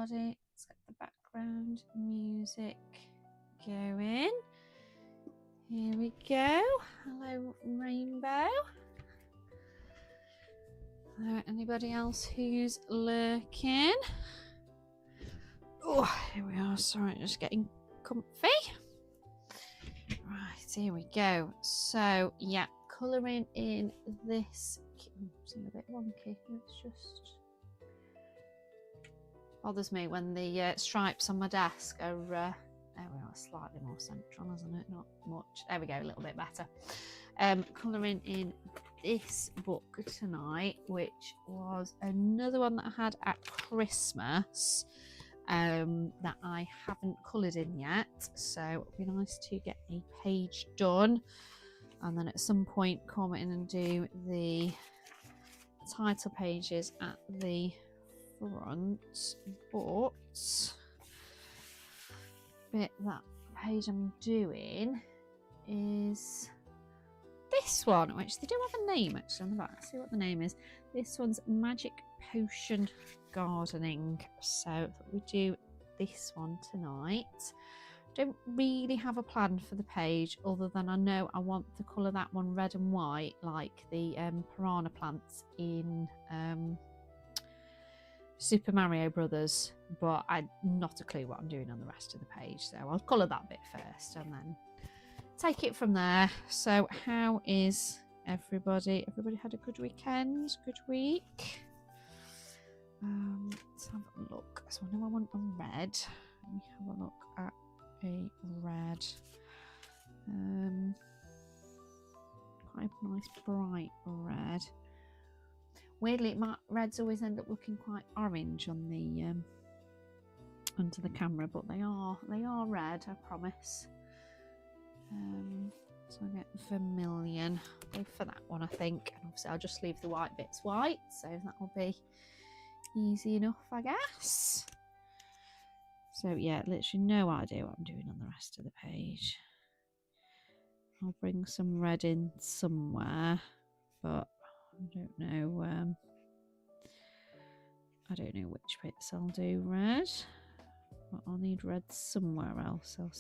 everybody. Let's get the background music going. Here we go. Hello, Rainbow. Hello, anybody else who's lurking? Oh, here we are. Sorry, just getting comfy. Right, here we go. So, yeah, colouring in this. It's a bit wonky. It's just bothers me when the stripes on my desk are there we are, slightly more central, isn't it? Not much. There we go, a little bit better. Colouring in this book tonight, which was another one that I had at Christmas that I haven't coloured in yet, so it'd be nice to get a page done and then at some point come in and do the title pages at the front. But that page I'm doing is this one, which they do have a name actually on the back. Let's see what the name is. This one's Magic Potion Gardening, so we do this one tonight. Don't really have a plan for the page other than I know I want to colour that one red and white like the piranha plants in Super Mario Brothers, but I'm not a clue what I'm doing on the rest of the page, so I'll colour that bit first and then take it from there. So how is everybody? Everybody had a good weekend, good week? Let's have a look. So I know I want a red. Let me have a look at a red. Quite a nice bright red. Weirdly, my reds always end up looking quite orange on the under the camera, but they are red, I promise. So I get vermilion. I'll go for that one, I think. And obviously I'll just leave the white bits white, so that will be easy enough, I guess. So yeah, literally no idea what I'm doing on the rest of the page. I'll bring some red in somewhere, but I don't know. I don't know which bits I'll do red, but I'll need red somewhere else. I'll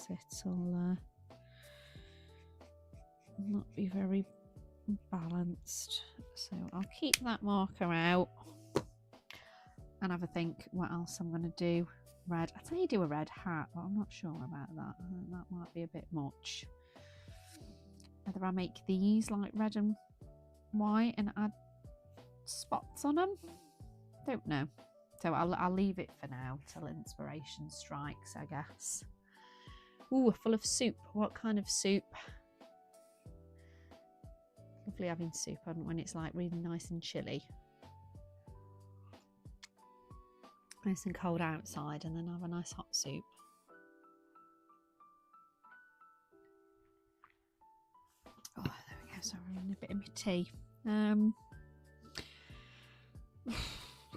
not be very balanced, so I'll keep that marker out and have a think what else I'm going to do red. I tell you, do a red hat, but I'm not sure about that. I think that might be a bit much. Whether I make these like red and white and add spots on them, don't know. So I'll leave it for now till inspiration strikes, I guess. Ooh, full of soup. What kind of soup? Lovely having soup on when it's like really nice and chilly. Nice and cold outside, and then have a nice hot soup. Oh, there we go. So I'm having a bit of my tea.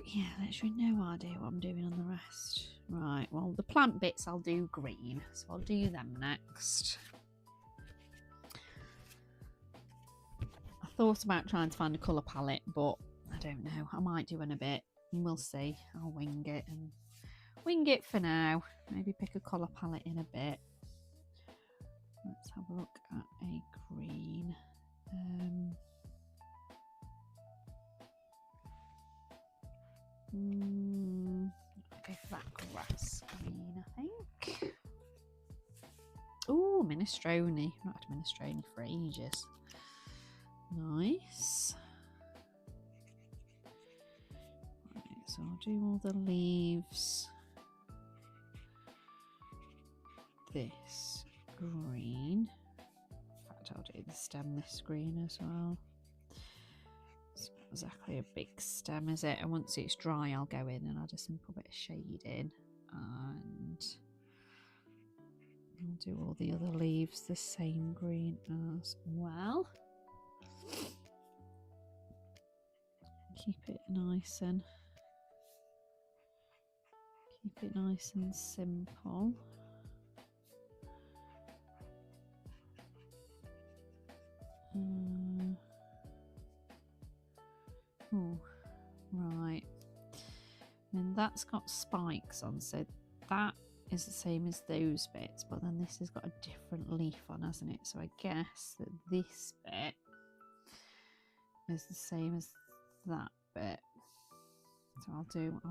Yeah, literally no idea what I'm doing on the rest. Right, well, the plant bits I'll do green, so I'll do them next. I thought about trying to find a colour palette, but I don't know. I might do in a bit. We'll see. I'll wing it for now. Maybe pick a colour palette in a bit. Let's have a look at a green. I'll go for that grass green, I think. Oh, minestrone. I've not had minestrone for ages. Nice. So I'll do all the leaves this green. In fact, I'll do the stem this green as well. It's not exactly a big stem, is it? And once it's dry, I'll go in and add a simple bit of shade in, and I'll do all the other leaves the same green as well. Keep it nice and simple. Oh, right. I mean, that's got spikes on, so that is the same as those bits, but then this has got a different leaf on, hasn't it? So I guess that this bit is the same as that bit. So I'll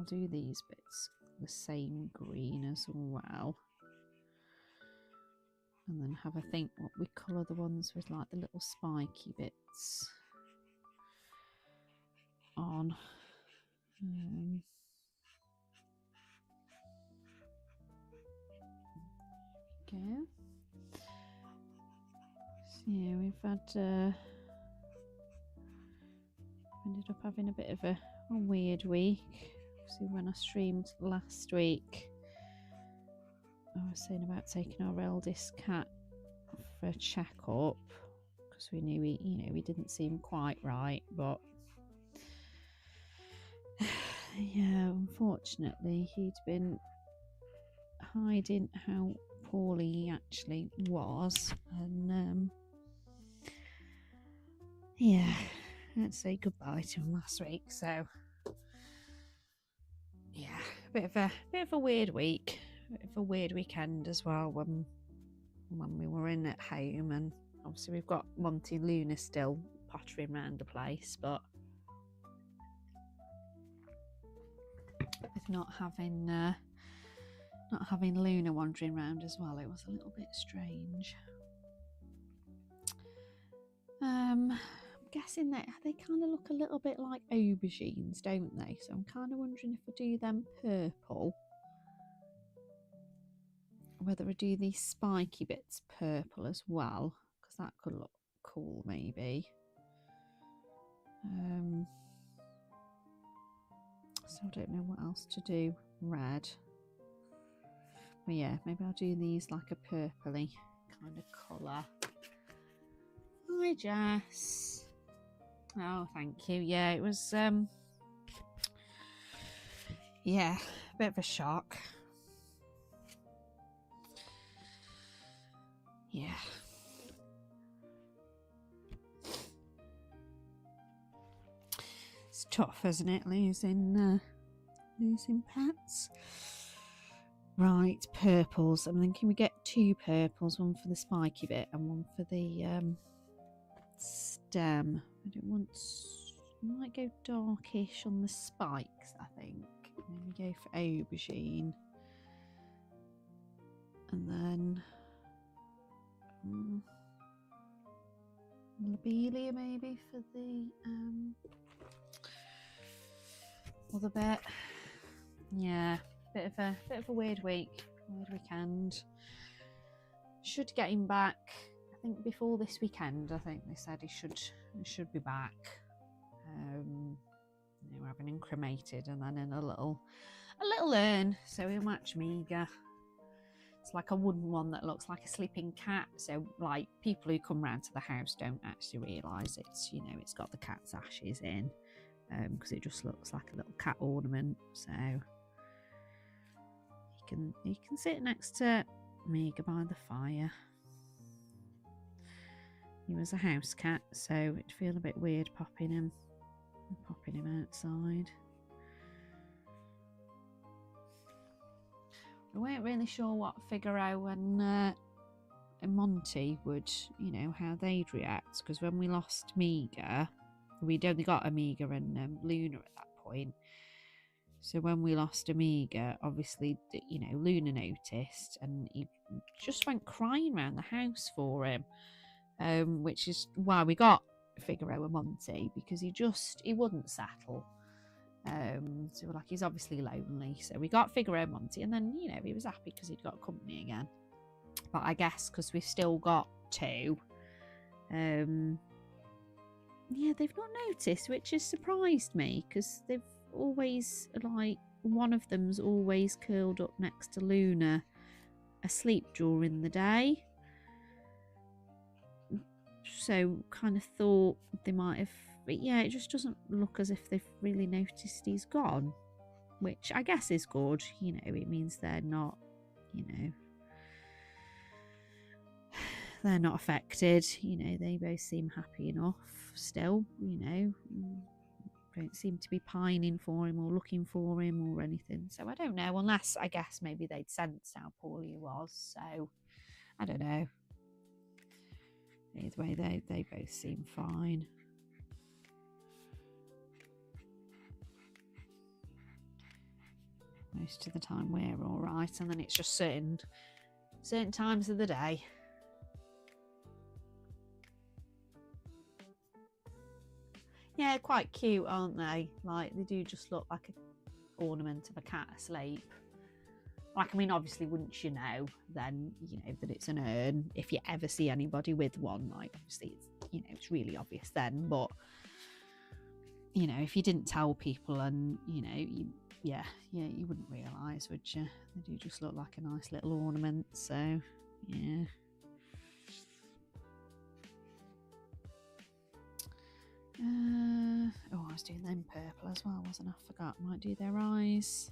do these bits the same green as well. And then have a think what we colour the ones with like the little spiky bits on. Go. So yeah, we've had ended up having a bit of a weird week. See, when I streamed last week, I was saying about taking our eldest cat for a checkup because we knew he didn't seem quite right, but yeah, unfortunately he'd been hiding how poorly he actually was, and yeah, I had to say goodbye to him last week. So yeah, a bit of a weird week, a bit of a weird weekend as well when we were in at home, and obviously we've got Monty and Luna still pottering around the place, but with not having Luna wandering around as well, it was a little bit strange. I'm guessing that they kind of look a little bit like aubergines, don't they? So I'm kind of wondering if I do them purple, whether I do these spiky bits purple as well, because that could look cool maybe. So I don't know what else to do. Red. But yeah, maybe I'll do these like a purpley kind of colour. Hi Jess. Oh, thank you. Yeah, it was yeah, a bit of a shock. Yeah. It's tough, isn't it, losing pets? Right, purples. I'm thinking we get 2 purples, one for the spiky bit and one for the stem. I don't want. I might go darkish on the spikes, I think. Maybe go for aubergine, and then lobelia maybe for the other bit. Yeah, bit of a weird week, weird weekend. Should get him back, I think, before this weekend. I think they said he should be back. We're having him cremated and then in a little urn, so he'll match Miga. It's like a wooden one that looks like a sleeping cat, so like people who come round to the house don't actually realise it's got the cat's ashes in, because it just looks like a little cat ornament. So he can sit next to Miga by the fire. He was a house cat, so it'd feel a bit weird popping him outside. We weren't really sure what Figaro and Monty would, how they'd react, because when we lost Miga, we'd only got Amiga and Luna at that point. So when we lost Amiga, obviously, Luna noticed, and he just went crying around the house for him, which is why we got Figaro and Monty, because he wouldn't settle. So we're like, he's obviously lonely. So we got Figaro and Monty, and then, he was happy because he'd got company again. But I guess because we've still got 2, yeah, they've not noticed, which has surprised me, because they've always, like, one of them's always curled up next to Luna asleep during the day. So kind of thought they might have, but yeah, it just doesn't look as if they've really noticed he's gone, which I guess is good. It means they're not, they're not affected. They both seem happy enough still. don't seem to be pining for him or looking for him or anything. So I don't know, unless I guess maybe they'd sensed how poorly he was. So I don't know. Either way, they both seem fine. Most of the time we're all right, and then it's just certain times of the day. Yeah, quite cute, aren't they? Like, they do just look like an ornament of a cat asleep. Like, I mean, obviously, once you know, then you know that it's an urn. If you ever see anybody with one, like, obviously, it's, you know, it's really obvious then. But you know, if you didn't tell people, and you know, you wouldn't realise, would you? They do just look like a nice little ornament. So, yeah. Oh, I was doing them purple as well, wasn't I? I forgot. Might do their eyes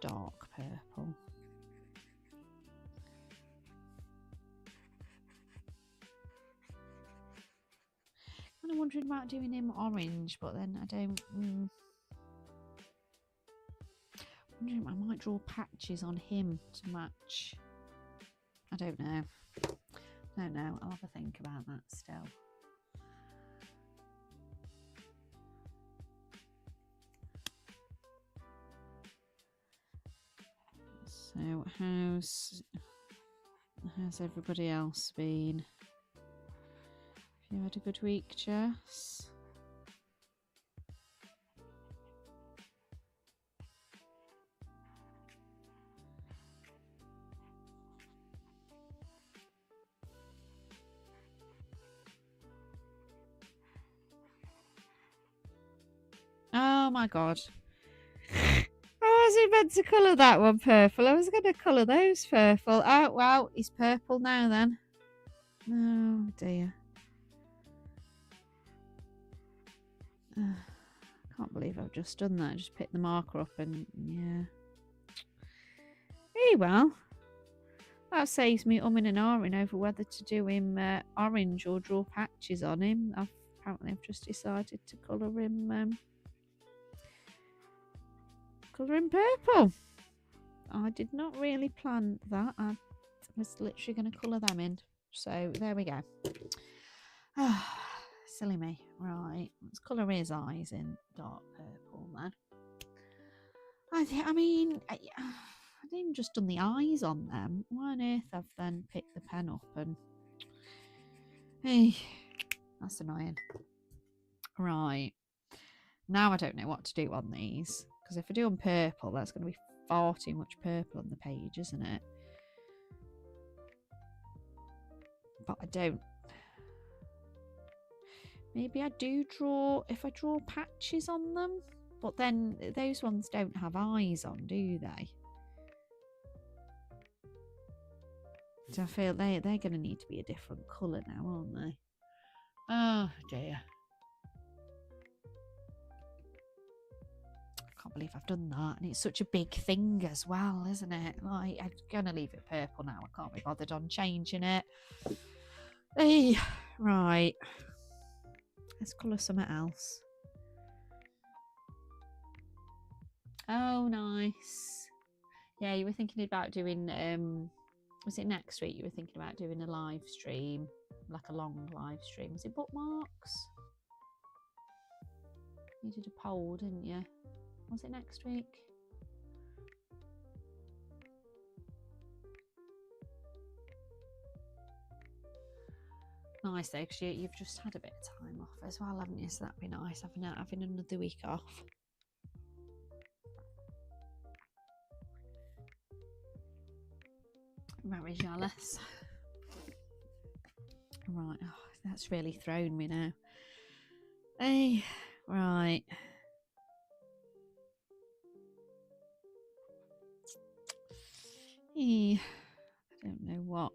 dark purple. I'm wondering about doing him orange, but then I don't. Wondering, I might draw patches on him to match. I don't know. I'll have a think about that still. So how's everybody else been? Have you had a good week, Jess? Oh my god. I wasn't meant to colour that one purple. I was going to colour those purple. Oh, well, he's purple now then. Oh dear. Can't believe I've just done that. Just picked the marker up and yeah. Hey, well. That saves me umming and ahhing over whether to do him orange or draw patches on him. Apparently I've just decided to colour him purple. I did not really plan that. I was literally going to colour them in. So there we go. Silly me. Right, let's colour his eyes in dark purple then. I mean, I didn't just done the eyes on them. Why on earth I've then picked the pen up and... Hey, that's annoying. Right. Now I don't know what to do on these. Because if I do on purple, that's going to be far too much purple on the page, isn't it? But I don't... Maybe I do draw... If I draw patches on them... But then those ones don't have eyes on, do they? So I feel they're going to need to be a different colour now, aren't they? Oh dear. I can't believe I've done that. And it's such a big thing as well, isn't it? Like, I'm going to leave it purple now. I can't be bothered on changing it. Hey, right. Let's colour something else. Oh, nice. Yeah, you were thinking about doing, was it next week you were thinking about doing a live stream? Like a long live stream. Was it bookmarks? You did a poll, didn't you? Was it next week? Nice though, because you've just had a bit of time off as well, haven't you? So that'd be nice, having another week off. Very jealous. Right, oh, that's really thrown me now. Hey, right. I don't know what.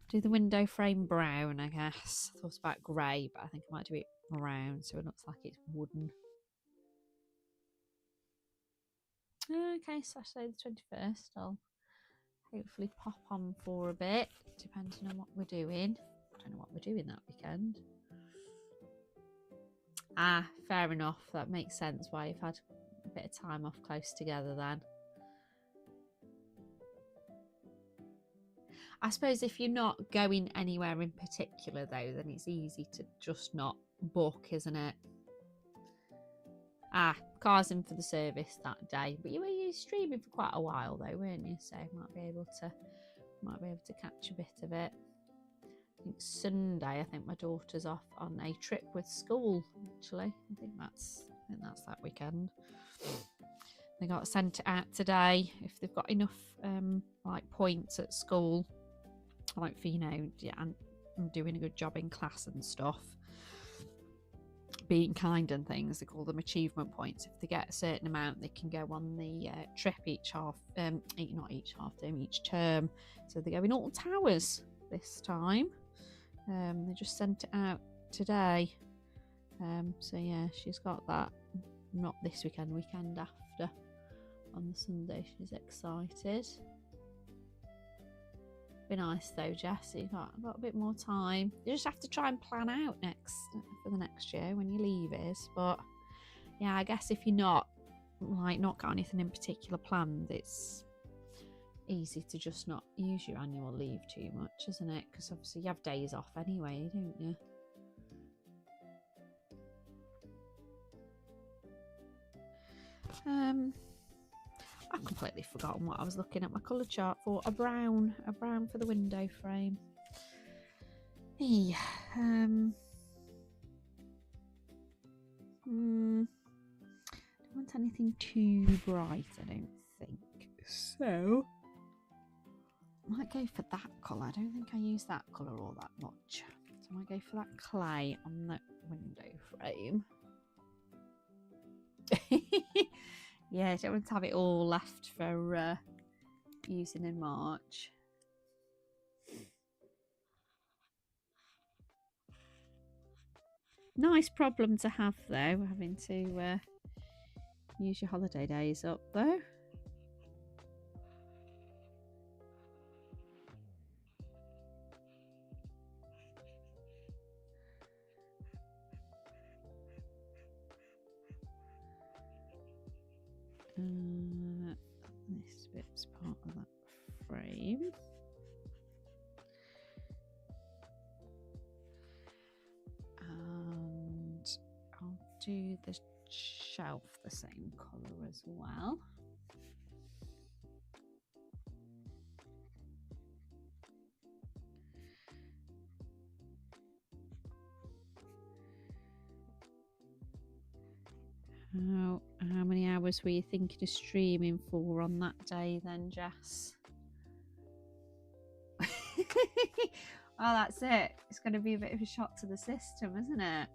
Do the window frame brown, I guess. I thought about grey, but I think I might do it brown so it looks like it's wooden. Okay, Saturday the 21st. I'll hopefully pop on for a bit, depending on what we're doing. I don't know what we're doing that weekend. Ah, fair enough. That makes sense why you've had a bit of time off close together then. I suppose if you're not going anywhere in particular though, then it's easy to just not book, isn't it? Ah, car's in for the service that day, but you were streaming for quite a while though, weren't you? So might be able to catch a bit of it. I think Sunday, I think my daughter's off on a trip with school. Actually, I think that's that weekend. They got sent out today if they've got enough like points at school, like for and doing a good job in class and stuff, being kind and things. They call them achievement points. If they get a certain amount, they can go on the trip each term. So they're going all towers this time. They just sent it out today. So yeah, she's got that. Not this weekend, weekend after. On the Sunday, she's excited. Be nice though, Jess. You've got a bit more time. You just have to try and plan out for the next year when your leave is. But yeah, I guess if you're not got anything in particular planned, it's easy to just not use your annual leave too much, isn't it? Because obviously you have days off anyway, don't you? I've completely forgotten what I was looking at my colour chart for. A brown for the window frame. Yeah. Don't want anything too bright, I don't think. So I might go for that colour. I don't think I use that colour all that much. So I might go for that clay on the window frame. Yeah, I don't want to have it all left for using in March. Nice problem to have though, having to use your holiday days up though. This bit's part of that frame. And I'll do the shelf the same colour as well. How many hours were you thinking of streaming for on that day then, Jess? Oh, that's it. It's going to be a bit of a shock to the system, isn't it?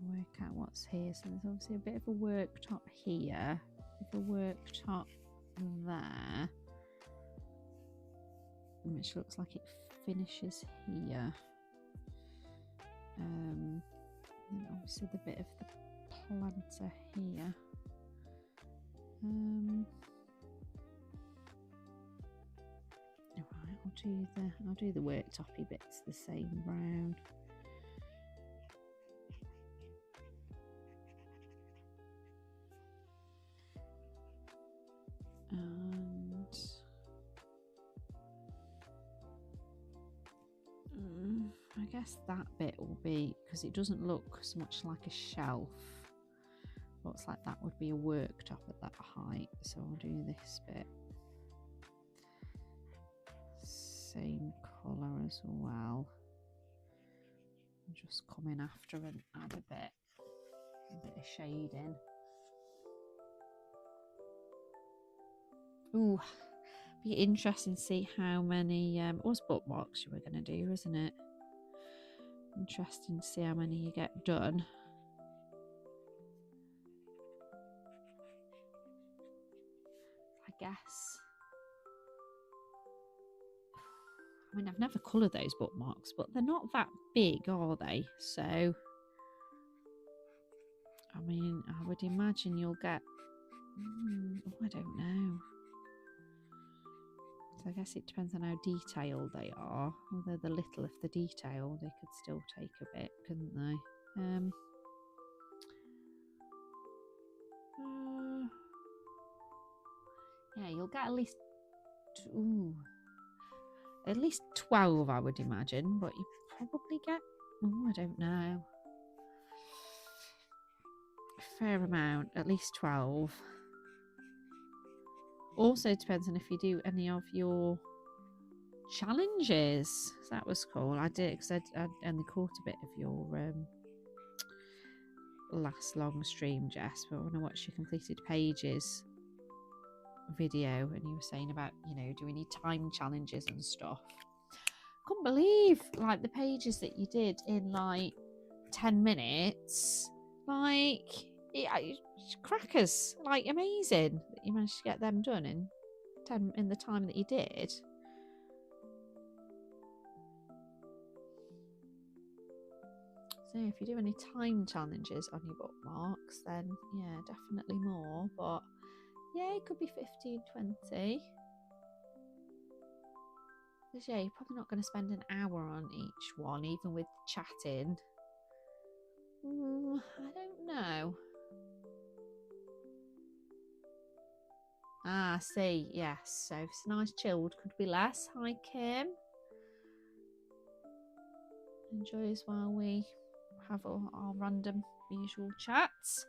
Work out what's here. So there's obviously a bit of a worktop here, a worktop there, which looks like it finishes here. And obviously the bit of the planter here. Alright, I'll do the worktoppy bits the same brown. And I guess that bit will be, because it doesn't look so much like a shelf, looks like that would be a worktop at that height, so I'll do this bit same colour as well. I'll just come in after and add a bit of shading. Ooh, be interesting to see how many was bookmarks you were going to do, isn't it? Interesting to see how many you get done. I guess. I mean, I've never coloured those bookmarks, but they're not that big, are they? So, I mean, I would imagine you'll get. I don't know. So I guess it depends on how detailed they are. Although the little, if they're detailed, they could still take a bit, couldn't they? Yeah, you'll get at least 12, I would imagine, but you probably get, I don't know, a fair amount, at least 12. Also depends on if you do any of your challenges. So that was cool. I did, because I only caught a bit of your last long stream, Jess, but when I watched your completed pages video and you were saying about, you know, do we need time challenges and stuff, couldn't believe like the pages that you did in like 10 minutes, like crackers, like amazing that you managed to get them done in the time that you did. So if you do any time challenges on your bookmarks, then yeah, definitely more, but yeah, it could be 15, 20. Because yeah, you're probably not going to spend an hour on each one, even with chatting. I don't know. Ah, see, yes. So if it's nice chilled, could be less. Hi, Kim. Enjoy us while we have our random usual chats.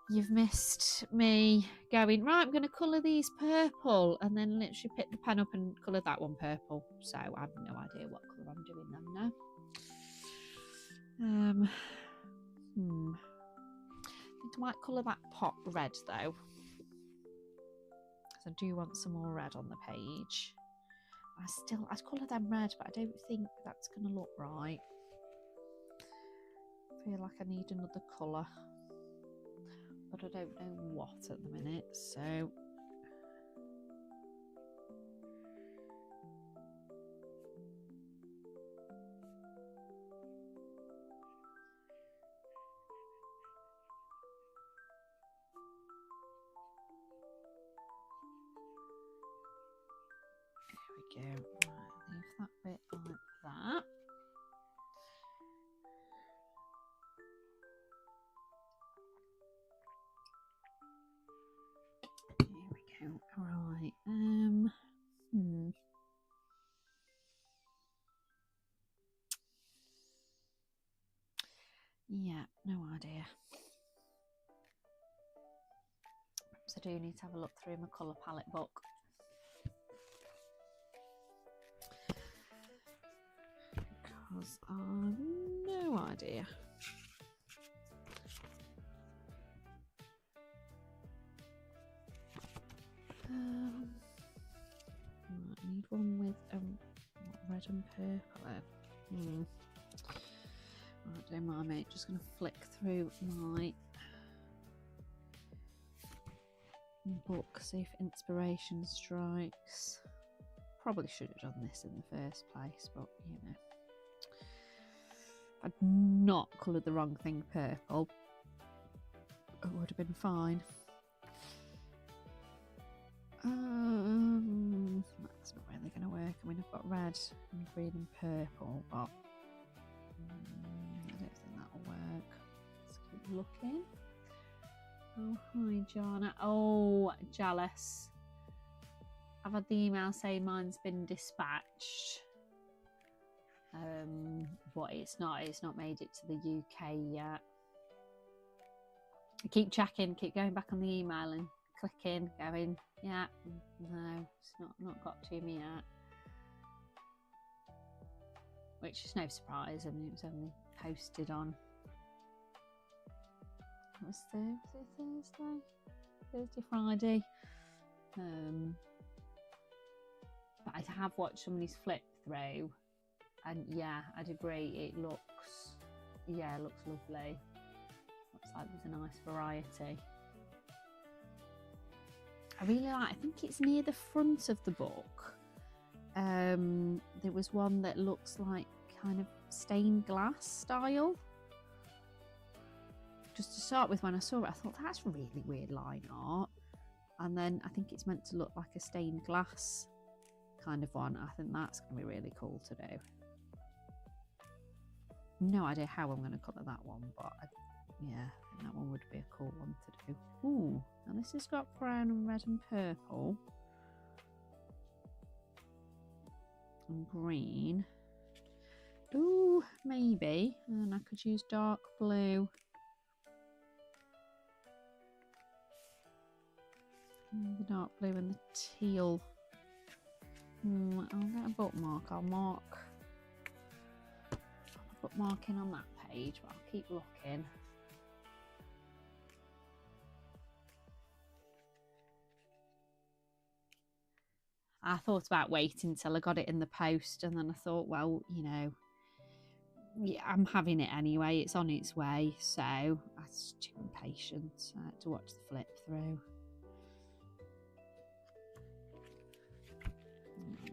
You've missed me going, right, I'm going to colour these purple, and then literally pick the pen up and colour that one purple. So I have no idea what colour I'm doing them now. I think I might colour that pot red though, because I do want some more red on the page. I'd colour them red, but I don't think that's going to look right. I feel like I need another colour, but I don't know what at the minute, so there we go. Right, leave that bit like that. There we go. Right. Yeah, no idea. Perhaps I do need to have a look through my colour palette book. Because I've no idea. I need one with red and purple. Right, don't mind me, just going to flick through my book, see if inspiration strikes. Probably should have done this in the first place, but you know, if I'd not coloured the wrong thing purple, it would have been fine. That's not really going to work. I mean, I've got red and green and purple, but I don't think that'll work. Let's keep looking. Oh, hi, Jana. Oh, jealous. I've had the email say mine's been dispatched. But it's not made it to the UK yet. I keep checking, keep going back on the email and clicking, going, yeah, no, it's not got to me yet. Which is no surprise. I mean, it was only posted on, what was Thursday, Friday. But I have watched somebody's flip through, and yeah, I'd agree. It looks lovely. Looks like there's a nice variety. I really like. I think it's near the front of the book. There was one that looks like kind of stained glass style. Just to start with, when I saw it, I thought that's really weird line art. And then I think it's meant to look like a stained glass kind of one. I think that's going to be really cool to do. No idea how I'm going to colour that one, but yeah, I think that one would be a cool one to do. Ooh, and this has got brown and red and purple. And green. Ooh, maybe. And I could use dark blue. The dark blue and the teal. I'll get a bookmark. I'll put bookmarking on that page, but I'll keep looking. I thought about waiting till I got it in the post, and then I thought, well, you know, yeah, I'm having it anyway. It's on its way, so I was too impatient to watch the flip through.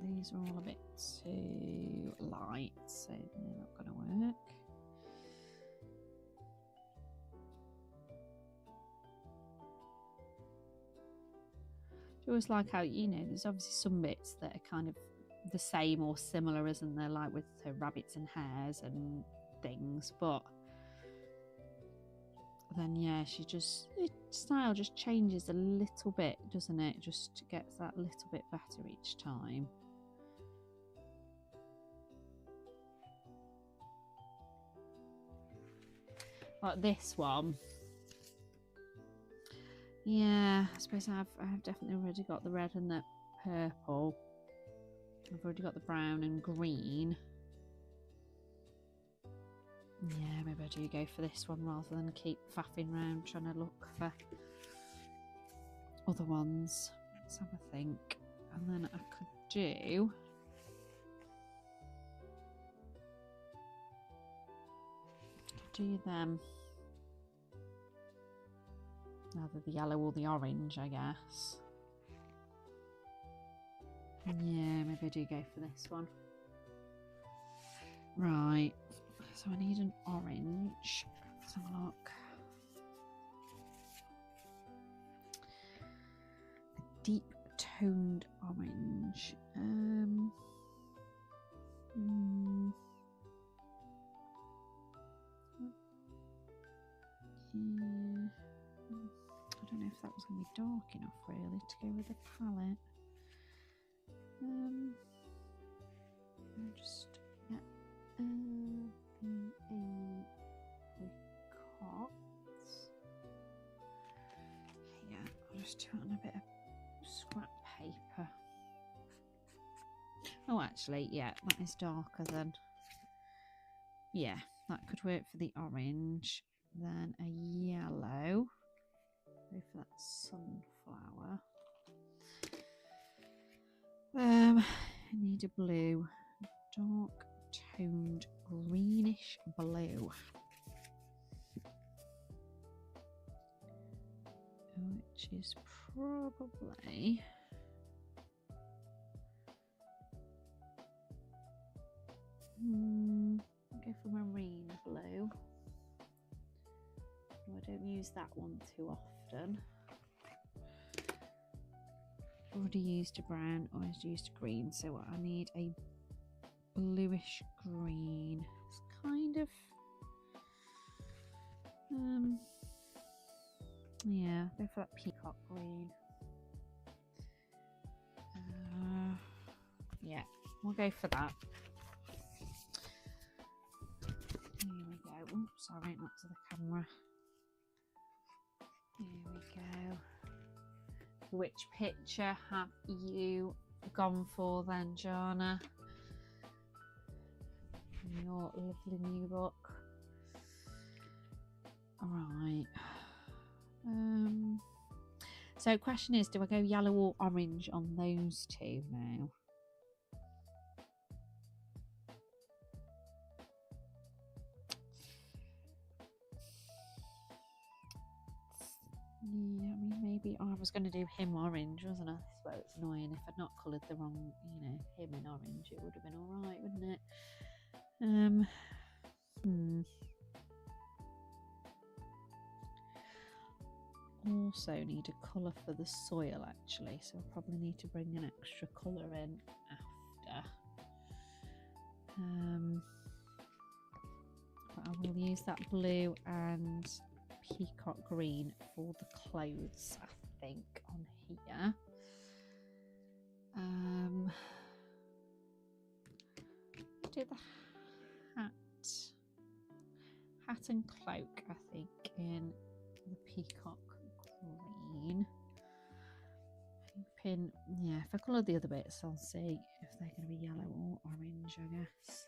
These are all a bit too light, so they're not going to work. I always like how, you know, there's obviously some bits that are kind of the same or similar, isn't there, like with her rabbits and hares and things, but then yeah, style just changes a little bit, doesn't it? Just gets that little bit better each time. Like this one, yeah, I suppose I've definitely already got the red and the purple. I've already got the brown and green. Yeah, maybe I do go for this one rather than keep faffing around trying to look for other ones. Let's have a think. And then I could do them. Either the yellow or the orange, I guess. Yeah, maybe I do go for this one. Right, so I need an orange. Let's have a look. A deep toned orange. Yeah. I don't know if that was going to be dark enough really to go with the palette. I'll just get apricot. Yeah, I'll just do it on a bit of scrap paper. Oh, actually, yeah, that is darker than. Yeah, that could work for the orange. Then a yellow. Go for that sunflower. I need a blue, dark toned greenish blue, which is probably go for marine blue. I don't use that one too often. Already used a brown, always used a green, so I need a bluish green. It's kind of yeah, go for that peacock green. Yeah, we'll go for that. Here we go. Oops, sorry, not to the camera. Here we go. Which picture have you gone for then, Jana? In your lovely new book. Alright. So question is, do I go yellow or orange on those two now? Yeah, I mean, maybe I was going to do him orange, wasn't I? Well, it's annoying if I'd not coloured the wrong, you know, him in orange, it would have been all right, wouldn't it? also need a colour for the soil actually, so I'll probably need to bring an extra colour in after. But I will use that blue and peacock green for the clothes, I think, on here. Do the hat and cloak, I think, in the peacock green. Hoping, yeah, if I colour the other bits, I'll see if they're going to be yellow or orange, I guess.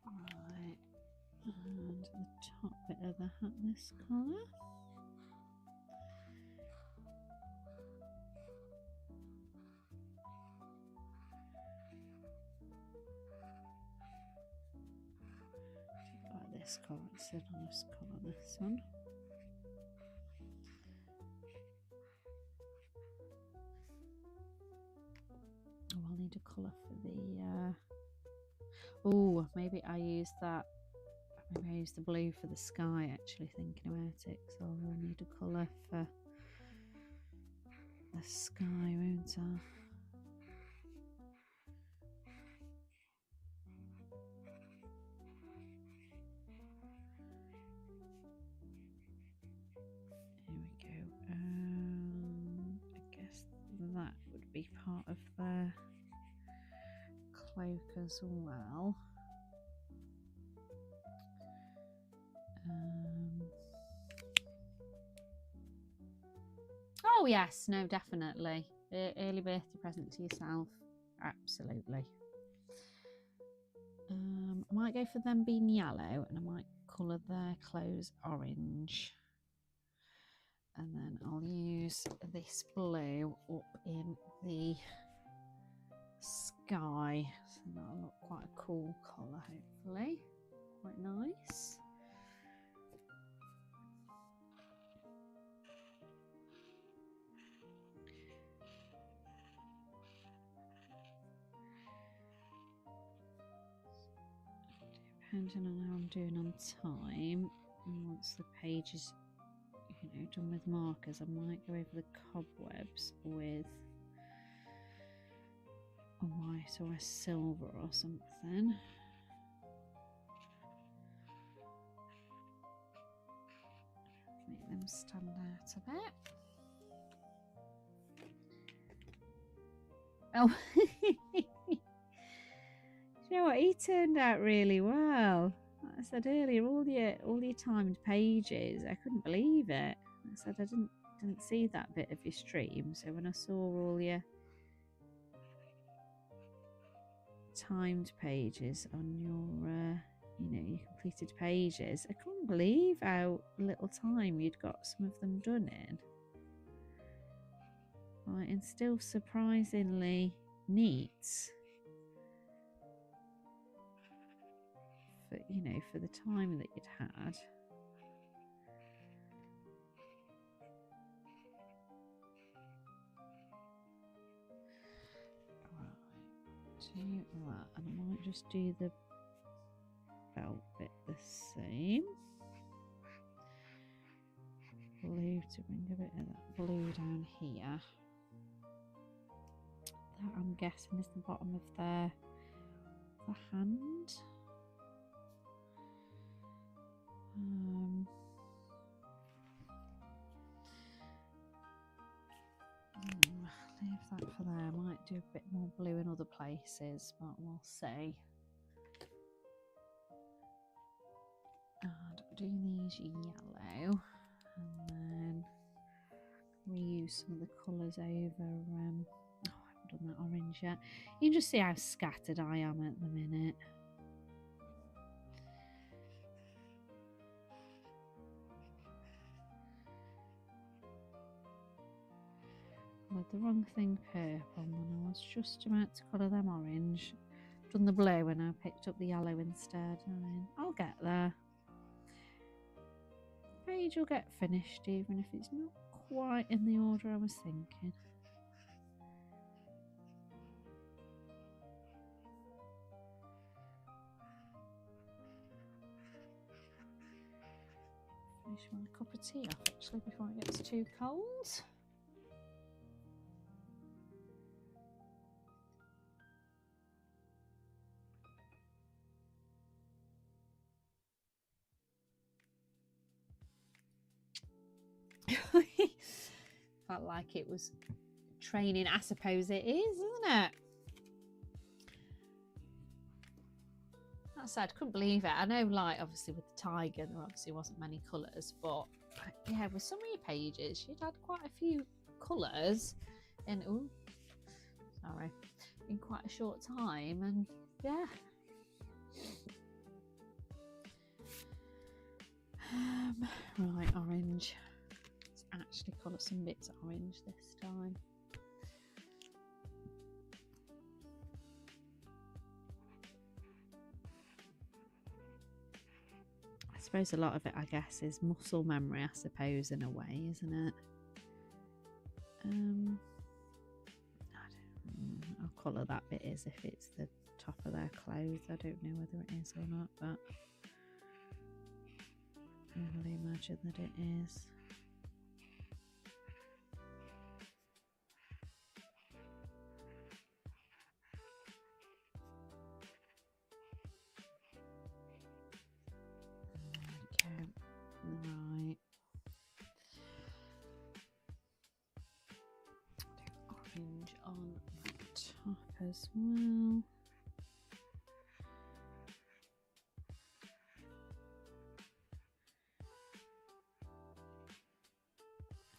Right, and the top bit of the hat this colour. Like this colour instead of this colour, this one. Oh, I'll need a colour for the oh, maybe I use that. Maybe I use the blue for the sky, actually, thinking about it. So I'll need a colour for the sky, won't I? Here we go. I guess that would be part of the cloak as well. Oh yes, no, definitely. Early birthday present to yourself, absolutely. I might go for them being yellow, and I might colour their clothes orange, and then I'll use this blue up in the sky, so that'll look quite a cool colour, hopefully. Quite nice. Depending on how I'm doing on time, and once the page is, you know, done with markers, I might go over the cobwebs with a white or a silver or something. Make them stand out a bit. Oh, you know what? He turned out really well. Like I said earlier, all your timed pages, I couldn't believe it. I said I didn't see that bit of your stream, so when I saw all your timed pages on your your completed pages, I couldn't believe how little time you'd got some of them done in. Right, and still surprisingly neat for, you know, for the time that you'd had. Right, do that, and I might just do the belt bit the same. Blue to bring a bit of that blue down here. That, I'm guessing, is the bottom of the hand. Leave that for there. I might do a bit more blue in other places, but we'll see. And do these yellow, and then reuse some of the colours over. Oh, I haven't done that orange yet. You can just see how scattered I am at the minute. Coloured the wrong thing purple when I was just about to colour them orange. Done the blue and I picked up the yellow instead. I mean, I'll get there. Page will get finished even if it's not quite in the order I was thinking. Finish my cup of tea off actually before it gets too cold. Felt like it was training. I suppose it is, isn't it? That said, couldn't believe it. I know, like, obviously with the tiger, there obviously wasn't many colours, but yeah, with some of your pages, she'd had quite a few colours in, in quite a short time, and yeah. Right, orange. Let's actually colour some bits orange this time. I suppose a lot of it, I guess, is muscle memory, I suppose, in a way, isn't it? I'll colour that bit as if it's the top of their clothes. I don't know whether it is or not, but I really imagine that it is. Okay, right. Orange on the top as well.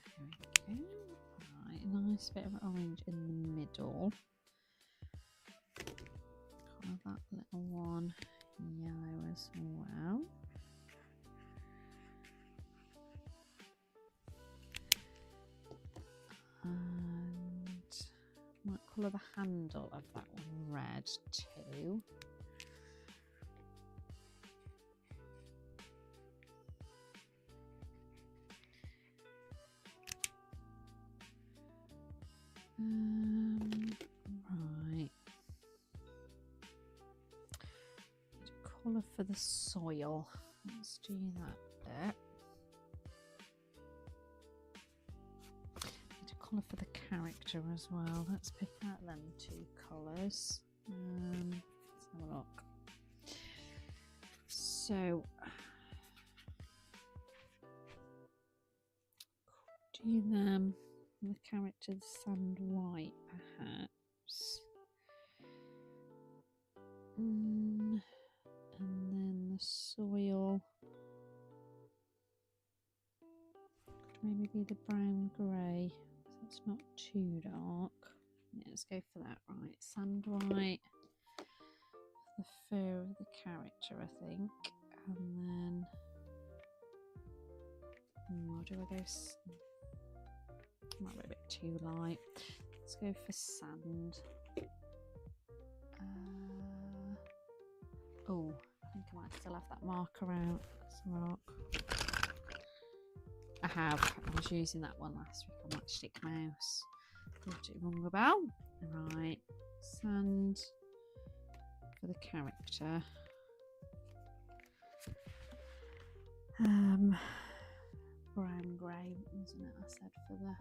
There we go. Right, a nice bit of orange in the middle. Colour that little one yellow as well. And might colour the handle of that one red too. Right. Colour for the soil. Let's do that bit. Colour for the character as well. Let's pick out them two colours. Let's have a look. So, do them. The character sand white, perhaps. And then the soil. Could maybe be the brown grey. It's not too dark. Yeah, let's go for that. Right, sand white, the fur of the character, I think, and then do I go? Might be a bit too light. Let's go for sand. Oh, I think I might still have that marker out. That's a rock. I have. I was using that one last week on Matchstick Mouse. Thought it rung a bell. Right, sand for the character. Brown grey, wasn't it? I said for the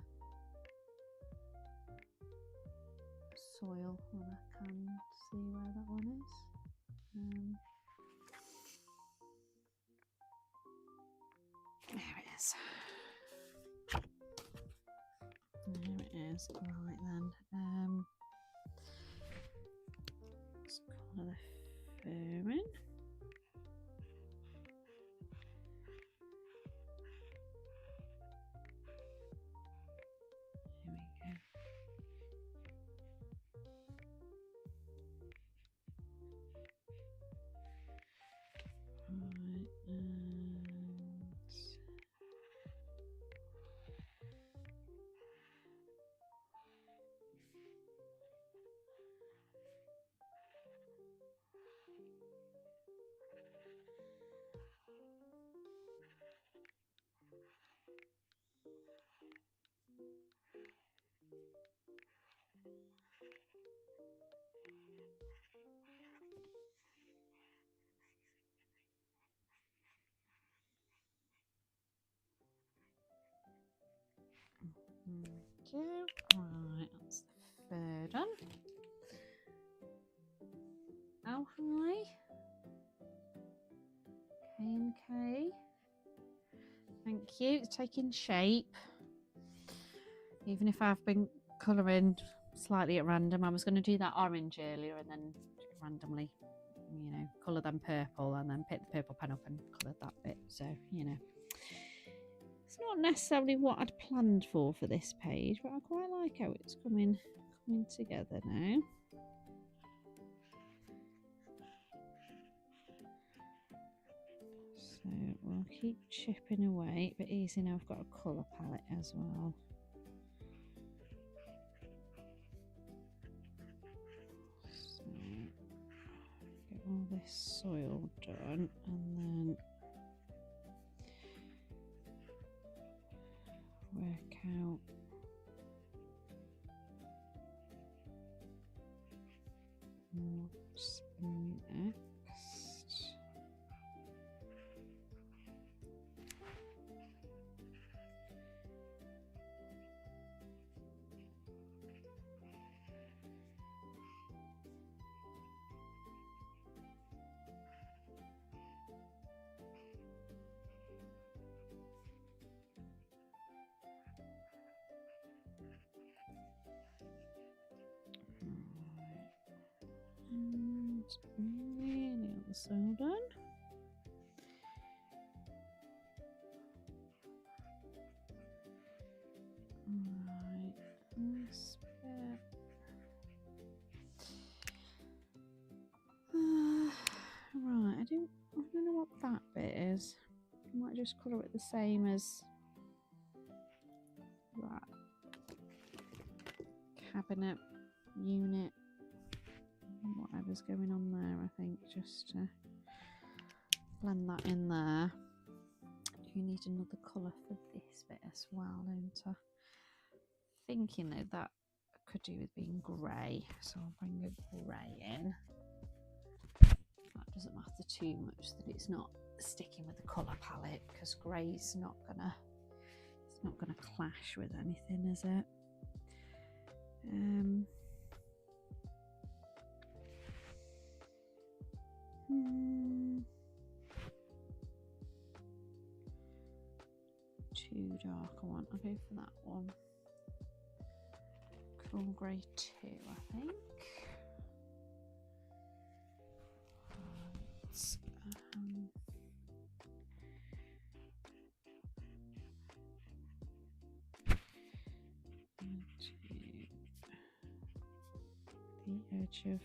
soil when I can see where that one is. There it is. There it is. Right then. Let's colour the fur in. Okay, right, that's the third one. How high? K and K. Thank you. It's taking shape. Even if I've been colouring slightly at random, I was going to do that orange earlier and then randomly, you know, colour them purple and then pick the purple pen up and colour that bit. So, you know, it's not necessarily what I'd planned for this page, but I quite like how it's coming together now. So we'll keep chipping away, but easy now I've got a colour palette as well. So get all this soil done and then work out what's next. And really also done. Right, this bit. Right, I don't know what that bit is. I might just colour it the same as that cabinet unit, whatever's going on there. I think just to blend that in there. Do need another colour for this bit as well, don't I? Thinking though that could do with being grey, so I'll bring a grey in. That doesn't matter too much that it's not sticking with the colour palette, because grey's not gonna clash with anything, is it? Too dark I want. I'll go for that one. Cool grey 2, I think. The edge of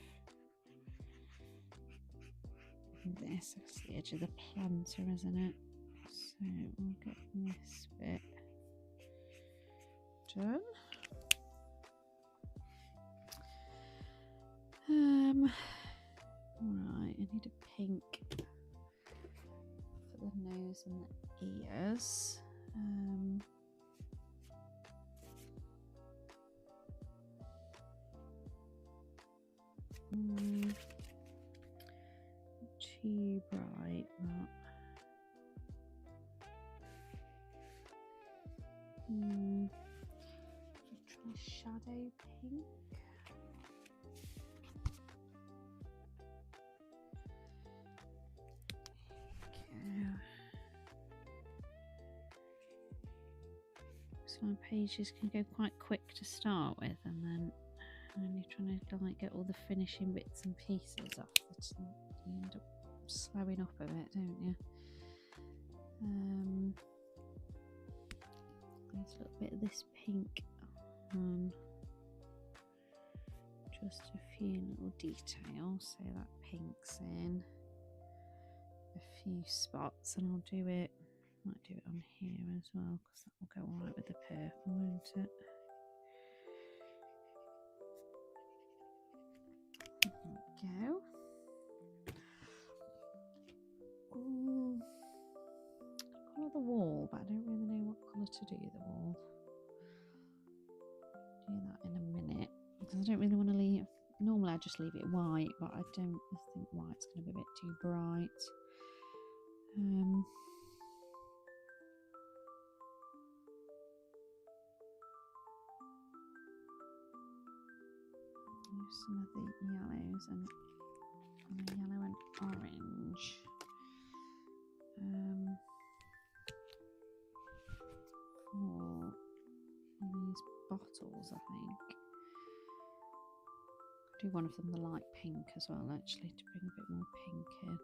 this, that's the edge of the planter, isn't it? So we'll get this bit done. Right, I need a pink for the nose and the ears. Too bright, but try shadow pink. Okay. So my pages can go quite quick to start with, and then you're trying to like get all the finishing bits and pieces off. You end up slowing up a bit, don't you? There's a little bit of this pink on just a few little details, so that pink's in a few spots, and I'll do it, might do it on here as well, because that will go alright with the purple, won't it? There we go. Colour the wall, but I don't really know what colour to do the wall. Do that in a minute because I don't really want to leave. Normally I just leave it white, but I think white's going to be a bit too bright. Use some of the yellows and yellow and orange. For these bottles, I think. Do one of them the light pink as well, actually, to bring a bit more pink in.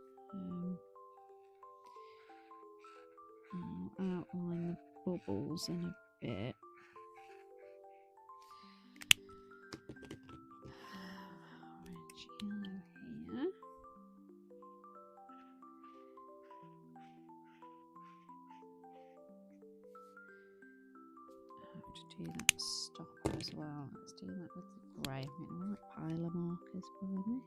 I'll outline the bubbles in a bit. Orange, yellow here. I have to do that stopper as well. Let's do that with the grey. I'm getting the right pile of markers for me.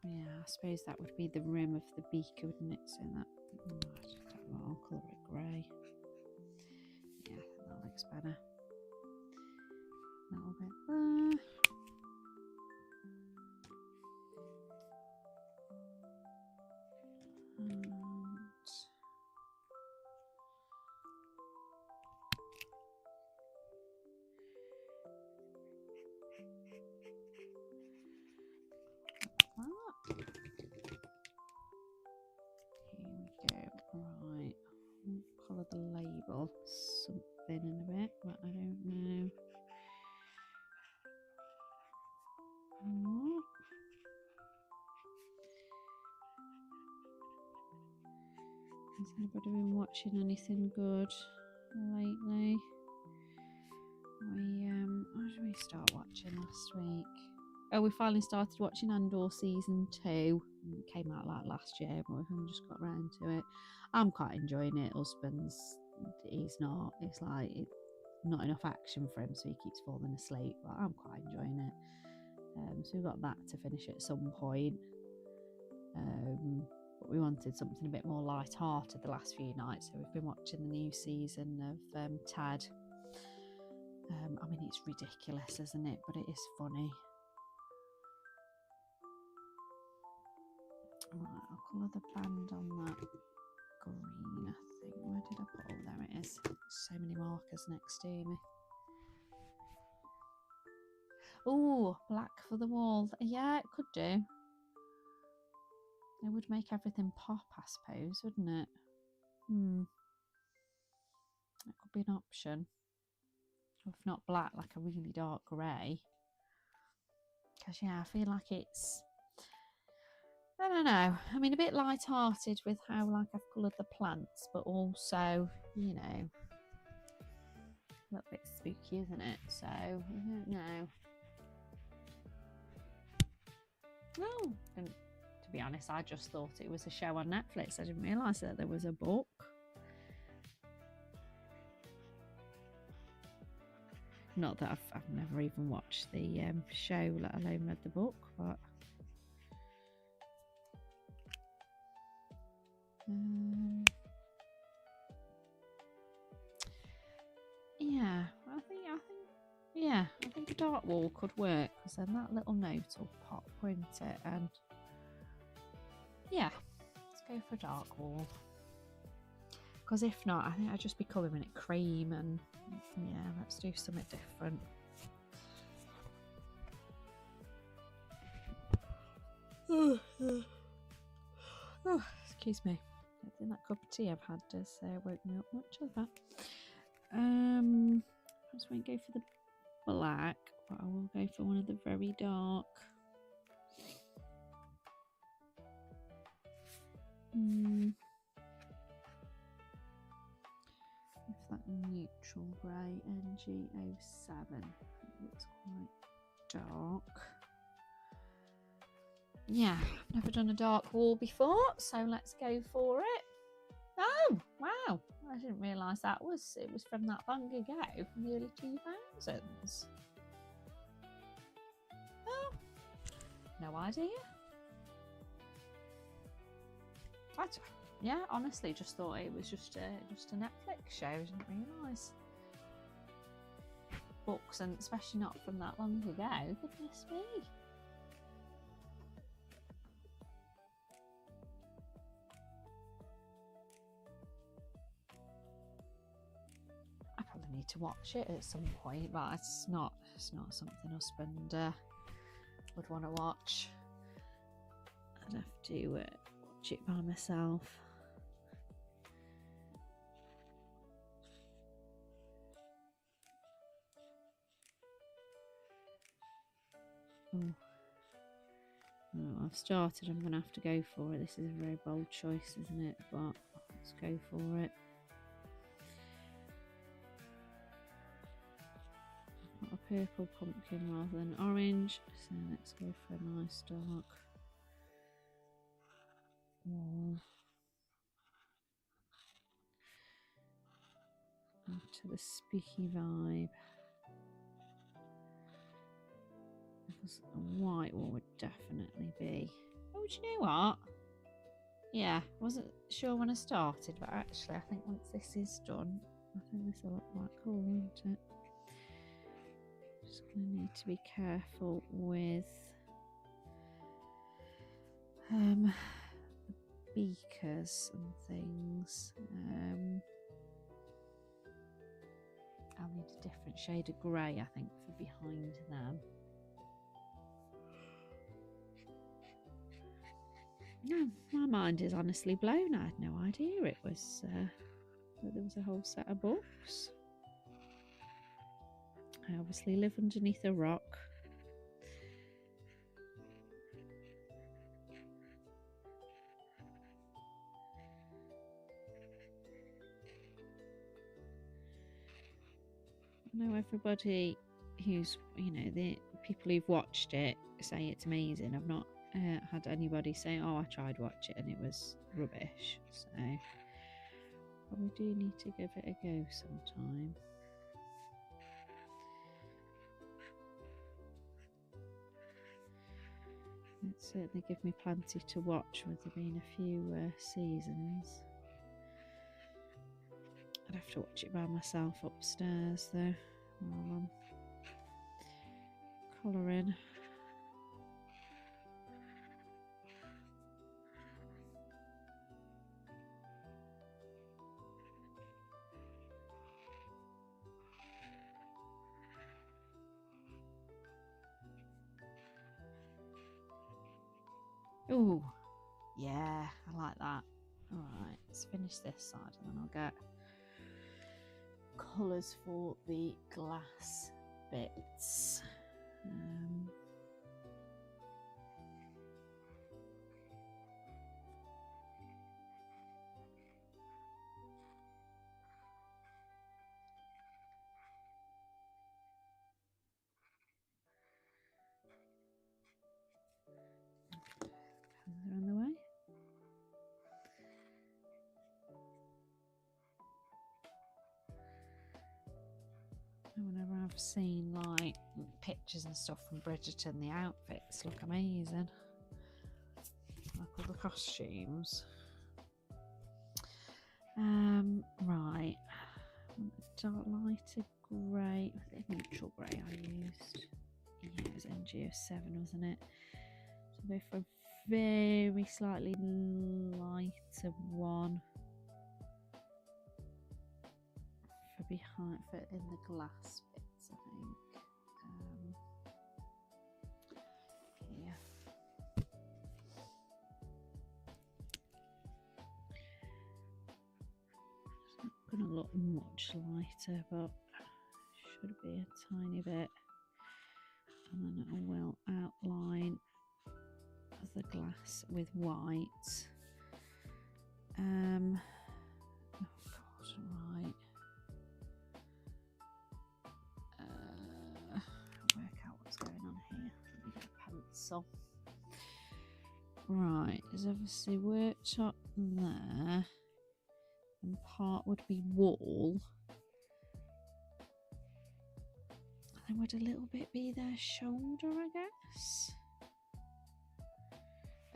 Yeah, I suppose that would be the rim of the beaker, wouldn't it? So that, I just don't know, I'll colour it grey. Yeah, that looks better. A little bit there. Right, I'll colour the label something in a bit, but I don't know. Has anybody been watching anything good lately? What did we start watching last week? Oh, we finally started watching Andor season 2. It came out like last year, but we've only just got around to it. I'm quite enjoying it. He's not. It's like not enough action for him, so he keeps falling asleep. But I'm quite enjoying it. So we've got that to finish at some point. But we wanted something a bit more light-hearted the last few nights, so we've been watching the new season of Tad. I mean, it's ridiculous, isn't it? But it is funny. Right, I'll colour the band on that green, I think. Where did I put? Oh, there it is. So many markers next to me. Oh, black for the wall. Yeah, it could do. It would make everything pop, I suppose, wouldn't it? That could be an option. If not black, like a really dark grey. Because, yeah, I feel like it's... I don't know. I mean, a bit light-hearted with how, like, I've coloured the plants, but also, you know, a little bit spooky, isn't it? So, I don't know. No, and to be honest, I just thought it was a show on Netflix. I didn't realise that there was a book. Not that I've never even watched the show, let alone read the book, but... yeah, I think a dark wall could work, because then that little note will pop, won't it? And yeah, let's go for a dark wall. Because if not, I think I'd just be colouring it cream, and yeah, let's do something different. Oh, excuse me. I think that cup of tea I've had has woke me up much of that. I just won't go for the black, but I will go for one of the very dark. If that neutral grey NG07, it's quite dark. Yeah, I've never done a dark wall before, so let's go for it. Oh, wow, I didn't realise it was from that long ago, from the early 2000s. Oh, no idea. Yeah, honestly, just thought it was just a Netflix show. I didn't realise. Books, and especially not from that long ago. Goodness me. I probably need to watch it at some point, but it's not something husband would want to watch. I'd have to watch it by myself. Oh, I've started. I'm going to have to go for it. This is a very bold choice, isn't it? But let's go for it. I've got a purple pumpkin rather than orange, so let's go for a nice dark wall. To the spooky vibe. Because a white wall would definitely be. Oh, do you know what? Yeah, wasn't sure when I started, but actually, I think once this is done, I think this will look quite cool, won't it? Just going to need to be careful with the beakers and things. I'll need a different shade of grey, I think, for behind them. No, my mind is honestly blown. I had no idea it was that there was a whole set of books. I obviously live underneath a rock. I know everybody who's, the people who've watched it say it's amazing. I've not had anybody say, oh, I tried watch it and it was rubbish. So probably do need to give it a go sometime. It certainly gives me plenty to watch with there being a few seasons. I'd have to watch it by myself upstairs though while I'm colouring. Oh, yeah, I like that. Alright, let's finish this side and then I'll get colours for the glass bits. Pens are on the way. Whenever I've seen like pictures and stuff from Bridgerton, the outfits look amazing. Like all the costumes. Right. Dark lighter grey. Was it neutral grey I used? Yeah, it was NGO7, wasn't it? So I'll go for a very slightly lighter one for behind, for in the glass bits, I think. Here. It's not going to look much lighter, but should be a tiny bit. And then I will outline the glass with white. Oh God, right. Work out what's going on here. Let me get a pencil. Right, there's obviously worktop there. and part would be wool. And would a little bit be their shoulder, I guess?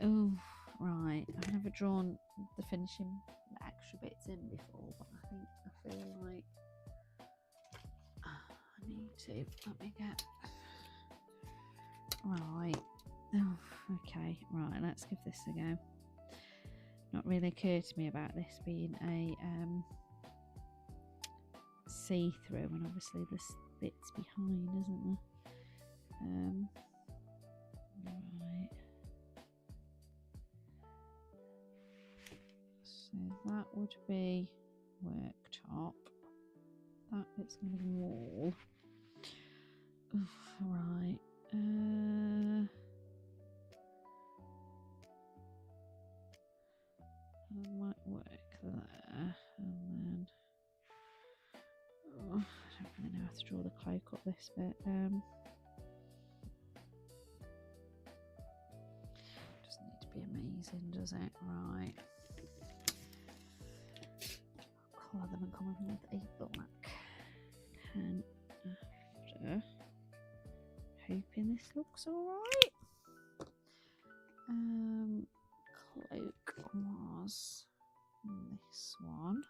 Oh, right. I've never drawn the finishing extra bits in before, but I feel like I need to. Let me get. Right. Oh, okay. Right. Let's give this a go. Not really occurred to me about this being a see-through, and obviously there's bits behind, isn't there? Right. So that would be worktop. That bit's going to be wall. Oof, right. I might work there, and then I don't really know how to draw the cloak up this bit. Doesn't need to be amazing, does it? Right. Colour them and come in with a black pen after. Hoping this looks alright. Cloak was this one.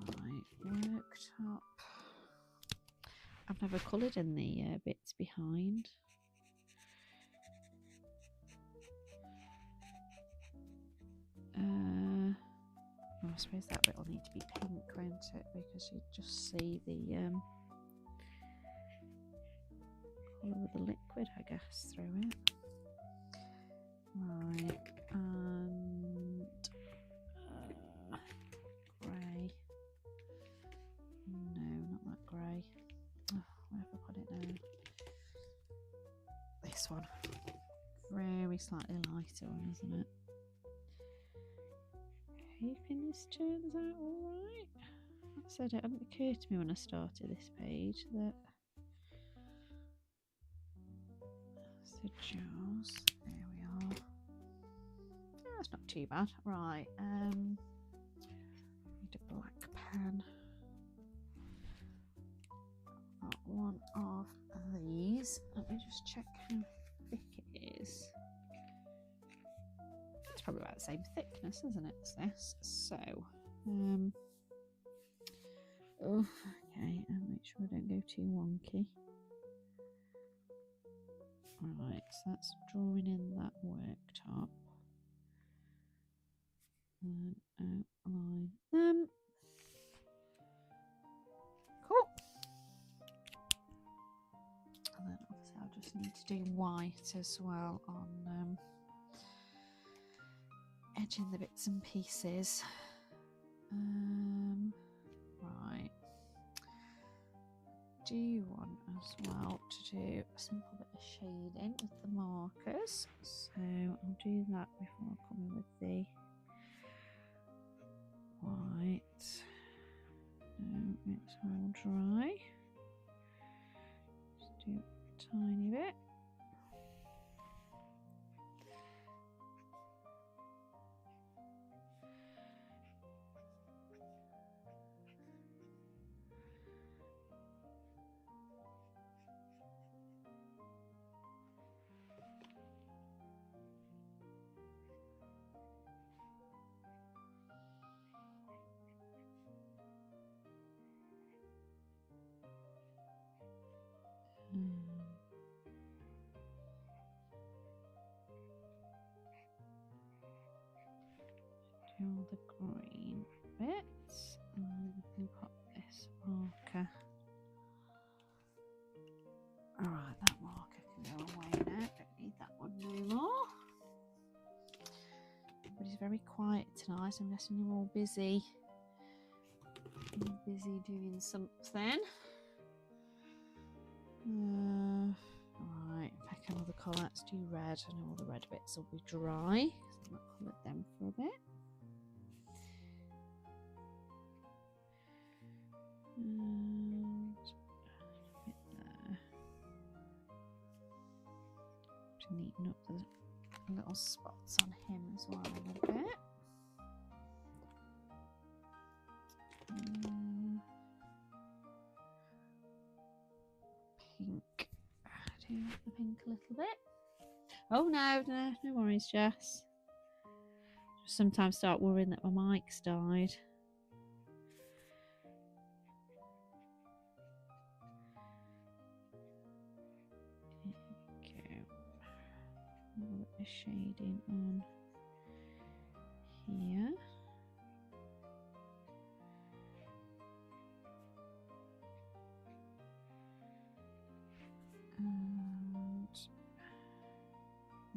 Right, worktop. I've never coloured in the bits behind. I suppose that bit will need to be pink, won't it? Because you just see the colour of the liquid, I guess, through it. Right, and grey. No, not that grey. Oh, where have I put it now? This one. Very slightly lighter one, isn't it? Hoping this turns out alright. Like I said, it hadn't occurred to me when I started this page that that's the jaws. There we are. Oh, that's not too bad. Right, need a black pen. Got one of these. Let me just check how thick it is. It's probably about the same thickness, isn't it, as this? So, oh, okay, and make sure I don't go too wonky. Right, so that's drawing in that worktop. And outline them. Cool. And then obviously I'll just need to do white as well on edging the bits and pieces. Right. Do you want as well to do a simple bit of shading with the markers? So I'll do that before I come in with the white. No, it's all dry. Just do a tiny bit. Do all the green bits, and then we can put this marker. Alright, that marker can go away now. Don't need that one no more. Everybody's very quiet tonight. I'm guessing you're all busy. Busy doing something. Right, pick another colour. Let's do red. I know all the red bits will be dry because I've not coloured them for a bit. And a bit there. neaten up the little spots on him as well a little bit. Pink. Do the pink a little bit. Oh no, no worries, Jess. Just sometimes start worrying that my mic's died. A little bit of shading on here.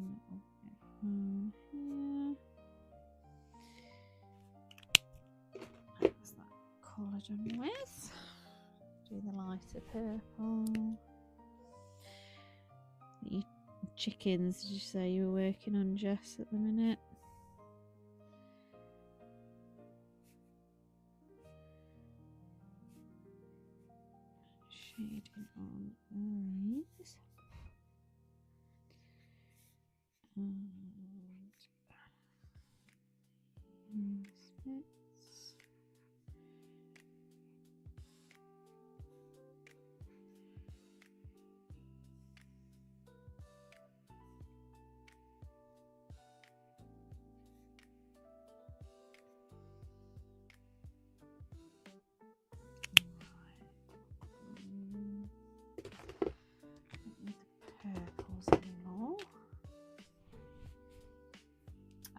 And a little bit on here. That's that colour done with. Do the lighter purple. You chickens, did you say you were working on, Jess, at the minute? Shading on these. And these bits.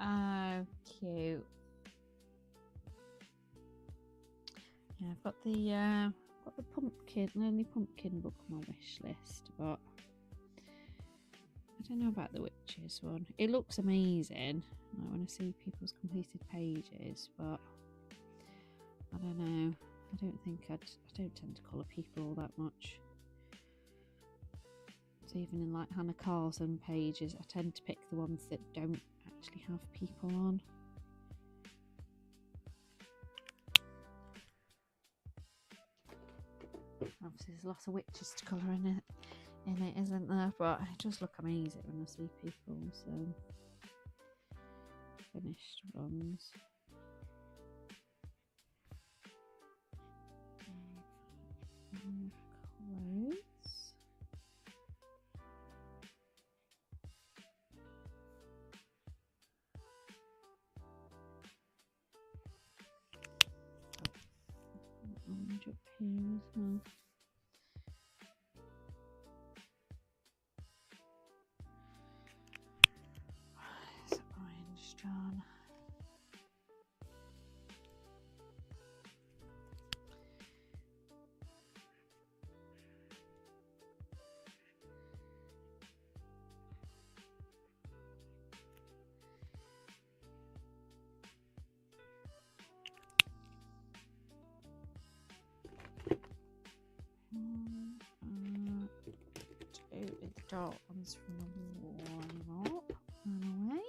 Oh, cute. Yeah, I've got the pumpkin, Lonely Pumpkin book on my wish list, but I don't know about the witches one. It looks amazing. I want to see people's completed pages, but I don't know. I don't tend to colour people all that much. So even in like Hannah Carlson pages, I tend to pick the ones that don't actually have people on. Obviously there's lots of witches to colour in it, isn't there? But it does look amazing when I see people's finished runs. Clothes. Orange up here as well. There's orange John. The dark ones from the warm up and away.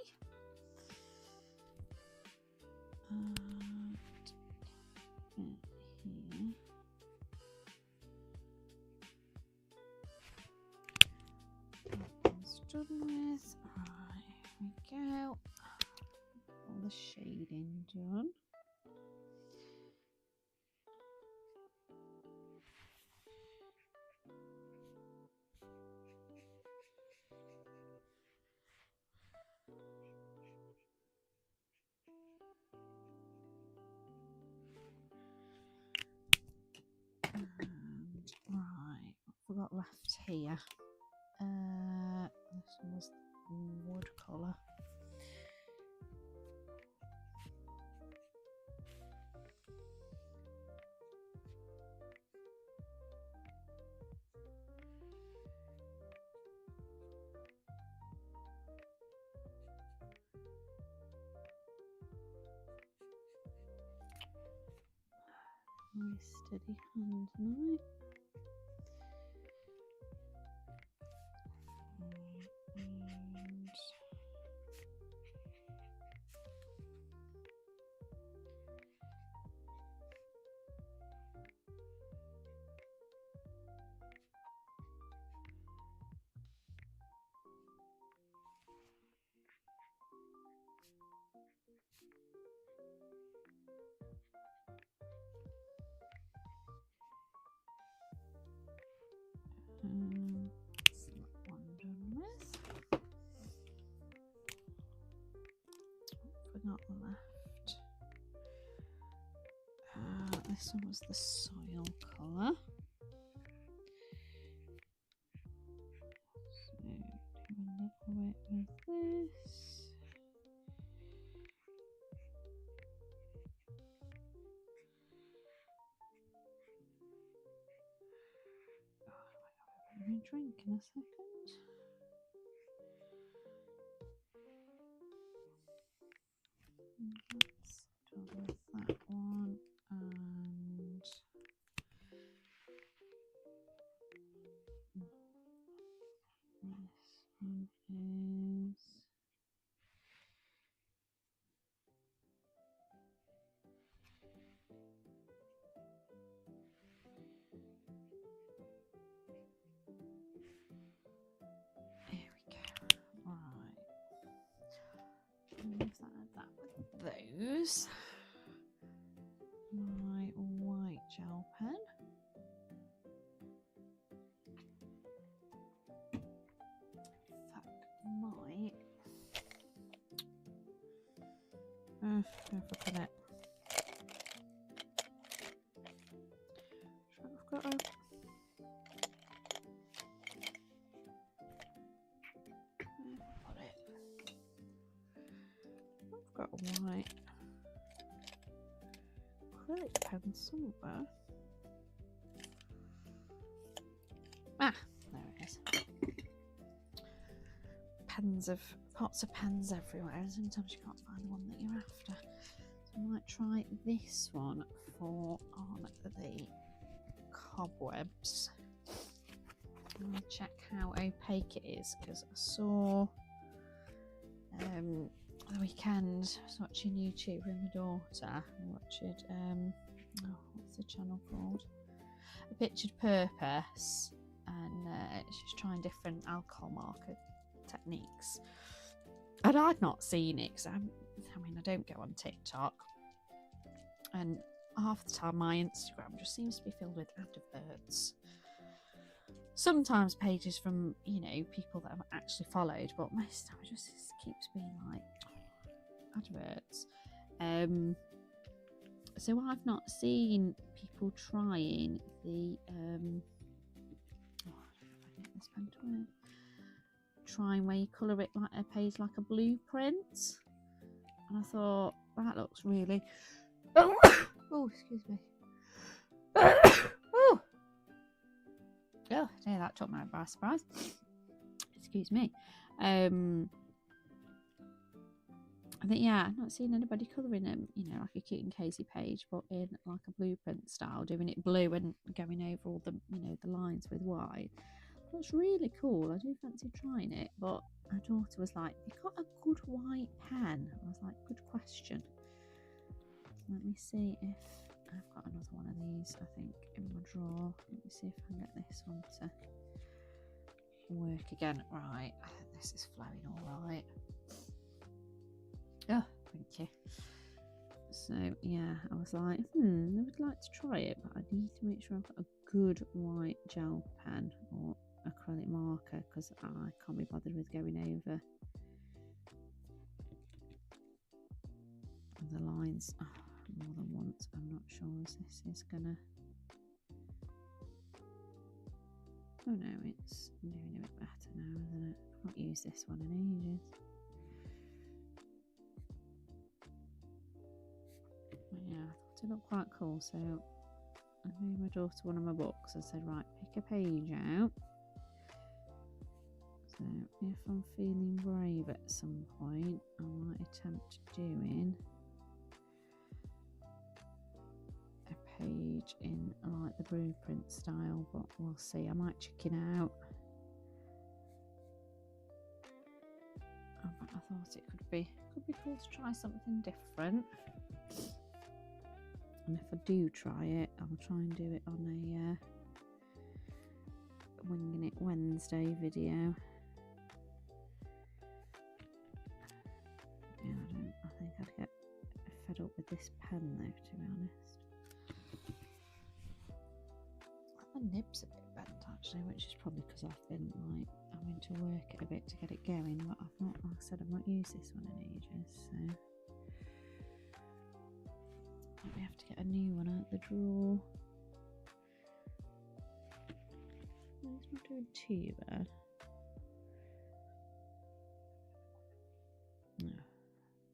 And here. That one's done with. Right, here we go. All the shading done. And right, what have we got left here? This one was wood colour. Very steady hand now. And not left. This one was the soil colour. So do a little bit with this. Oh, I might have a drink in a second. Let's do with that one, and this one is there we go. Right. Move that with those. My white gel pen. Might if I put it. I've got a I've got a white acrylic pen somewhere. Ah, there it is. Pots of pens everywhere, and sometimes you can't find the one that you're after. So I might try this one for on the cobwebs. I'll check how opaque it is, because I saw the weekend I was watching YouTube with my daughter. I watched what's the channel called? A Pictured Purpose, and she's trying different alcohol marker techniques, and I'd not seen it because I don't go on TikTok, and half the time my Instagram just seems to be filled with adverts. Sometimes pages from people that I've actually followed, but most of the time it just keeps being like adverts. So I've not seen people trying the I don't know if I can get this pen to work. Trying where you colour it like a page, like a blueprint, and I thought that looks really oh excuse me oh dear, that took me by surprise. Excuse me. I think I've not seen anybody colouring them like a cute and cosy page, but in like a blueprint style, doing it blue and going over all the the lines with white. That's really cool. I do fancy trying it, but my daughter was like, "You got a good white pen?" I was like, "Good question." Let me see if I've got another one of these, I think, in my drawer. Let me see if I can get this one to work again. Right, I think this is flowing all right. Oh, thank you. So yeah, I was like, I would like to try it, but I need to make sure I've got a good white gel pen or acrylic marker, because I can't be bothered with going over the lines more than once. I'm not sure if this is gonna. Oh no, it's doing a bit better now, isn't it? I've not used this one in ages. But yeah, I thought it looked quite cool, so I made my daughter one of my books and said, right, pick a page out. So if I'm feeling brave at some point, I might attempt doing a page in like the blueprint style, but we'll see. I might chicken out. But I thought it could be cool to try something different. And if I do try it, I'll try and do it on a Winging It Wednesday video. Yeah, I think I'd get fed up with this pen though, to be honest. The nib's a bit bent actually, which is probably because I've been like having to work it a bit to get it going, but I've not, like I said, I've not used this one in ages, so Might we have to get a new one out the drawer. It's not doing too bad. No,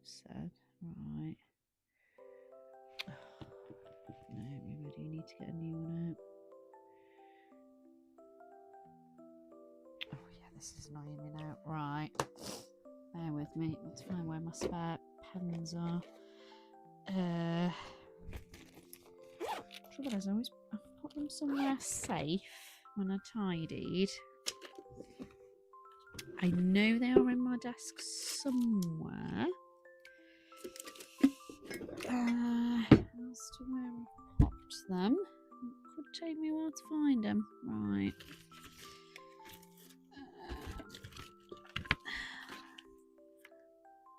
sad. Right. No, maybe I do need to get a new one out. Oh yeah, this is annoying me now. Right. Bear with me. Let's find where my spare pens are. Trouble is, I've put them somewhere safe when I tidied. I know they are in my desk somewhere. As to where I popped them, it could take me a while to find them. Right.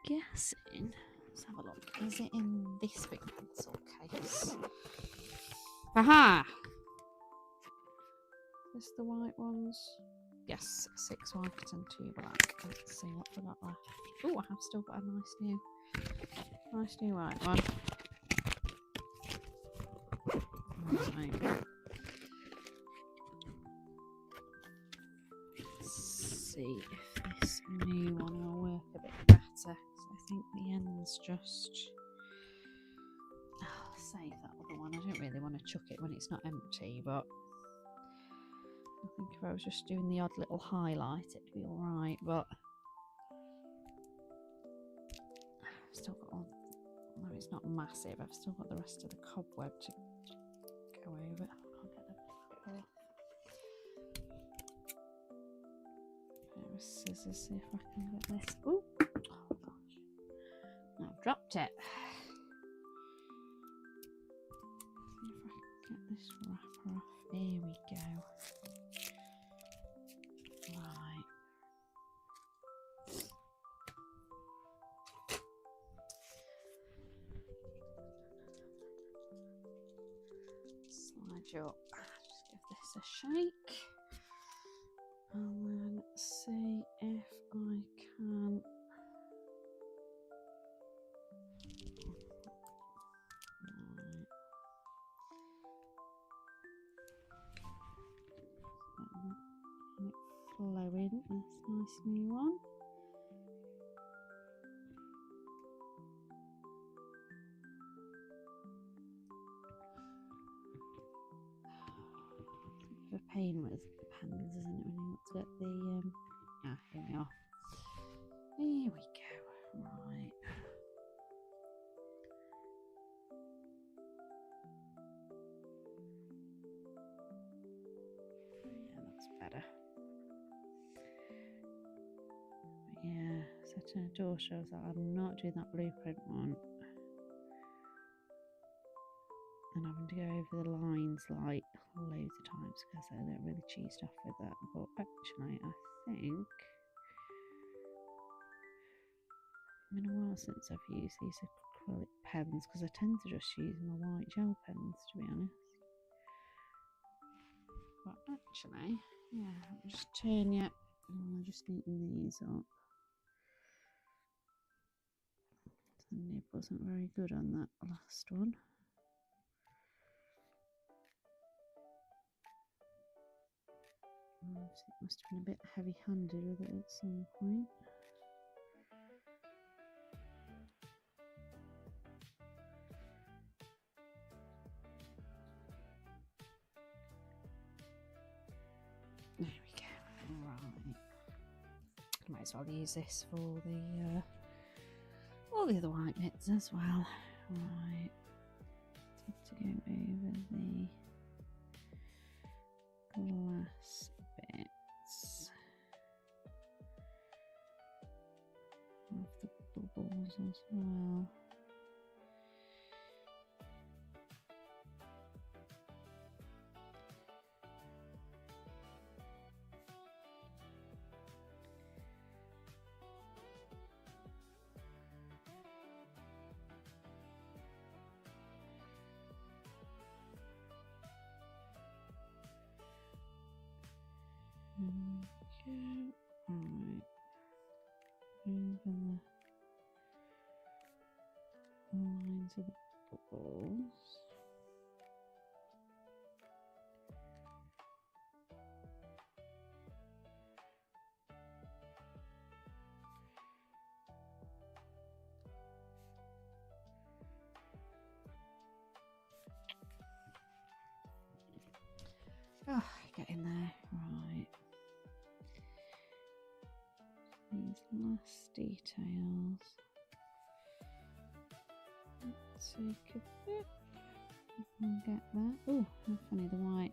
Guessing. Let's have a look. Is it in this big pencil case? Aha! Is this the white ones? Yes, 6 white and 2 black. Let's see what we got left. Oh, I have still got a nice new white one. Right. Let's see if this new one will work a bit better. So I think the end's just... save that other one. I don't really want to chuck it when it's not empty, but I think if I was just doing the odd little highlight, it'd be alright, but I've still got one. No, it's not massive. I've still got the rest of the cobweb to go over. I can't get the paper off. Pair of scissors, see if I can get this. Ooh. Oh gosh. I've dropped it. See if I can get this wrapper off. Here we go. Right. Slide you up. Just give this a shake. And then see if I can... Right. Flowing, this nice new one. It's a pain with pens, isn't it, when you want to get the here we are. Here we go. Right. Yeah, that's better. Yeah, setting a door shows that I'm not doing that blueprint one and having to go over the lines like loads of times because I get really cheesed off with that. But actually, I think it's been a while since I've used these acrylic pens because I tend to just use my white gel pens, to be honest. But actually, yeah, I'll just turn it. I just neaten these up. The nib wasn't very good on that last one. It must have been a bit heavy-handed with it at some point. There we go. Right. Might as well use this for the all the other white bits as well. Right. To go over the glass bits of the bubbles as well. Okay, alright. Over the lines of the bubbles. Oh, get in there. Right. These last details. Let's take a bit. I'll get that. Oh, how funny the white.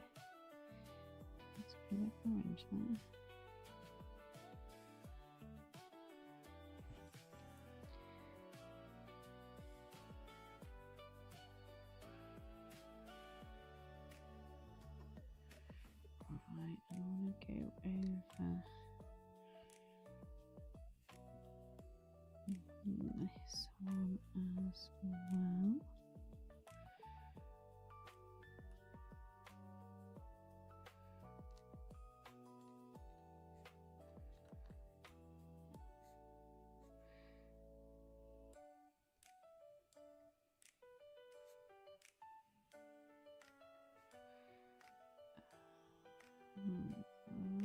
Let's put a bit orange there. Right, I want to go over this one as well.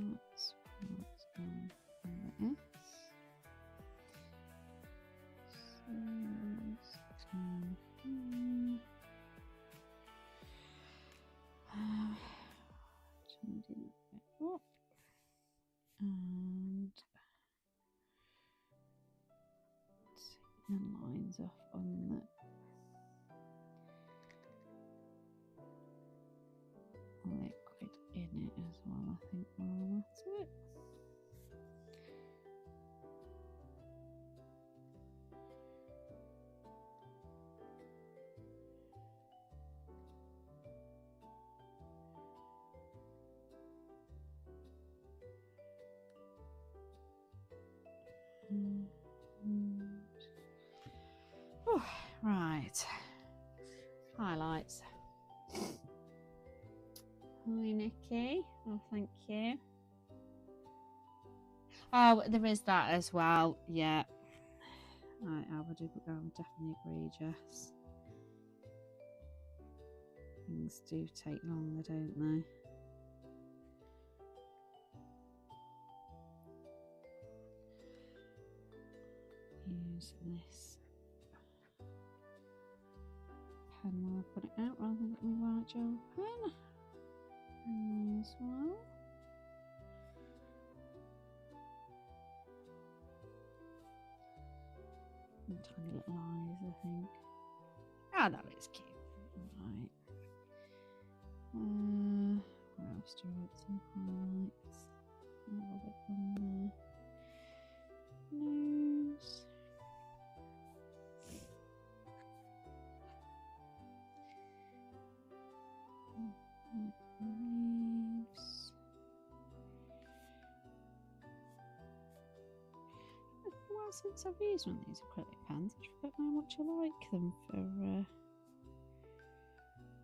That's what's on this. Trying to do that bit up and take the lines off on the liquid in it as well, I think, while I'm at it. Oh, right. Highlights. Hi, Nikki. Oh, thank you. Oh, there is that as well. Yeah. I would definitely agree, Jess. Things do take longer, don't they? Use this pen while I put it out rather than my white gel pen. And as well. And tiny little eyes, I think. Ah, that looks cute. Right. Where else do I want some highlights? A little bit on there. Nose. Leaves. It's been a while since I've used one of these acrylic pens. I forgot how much I like them for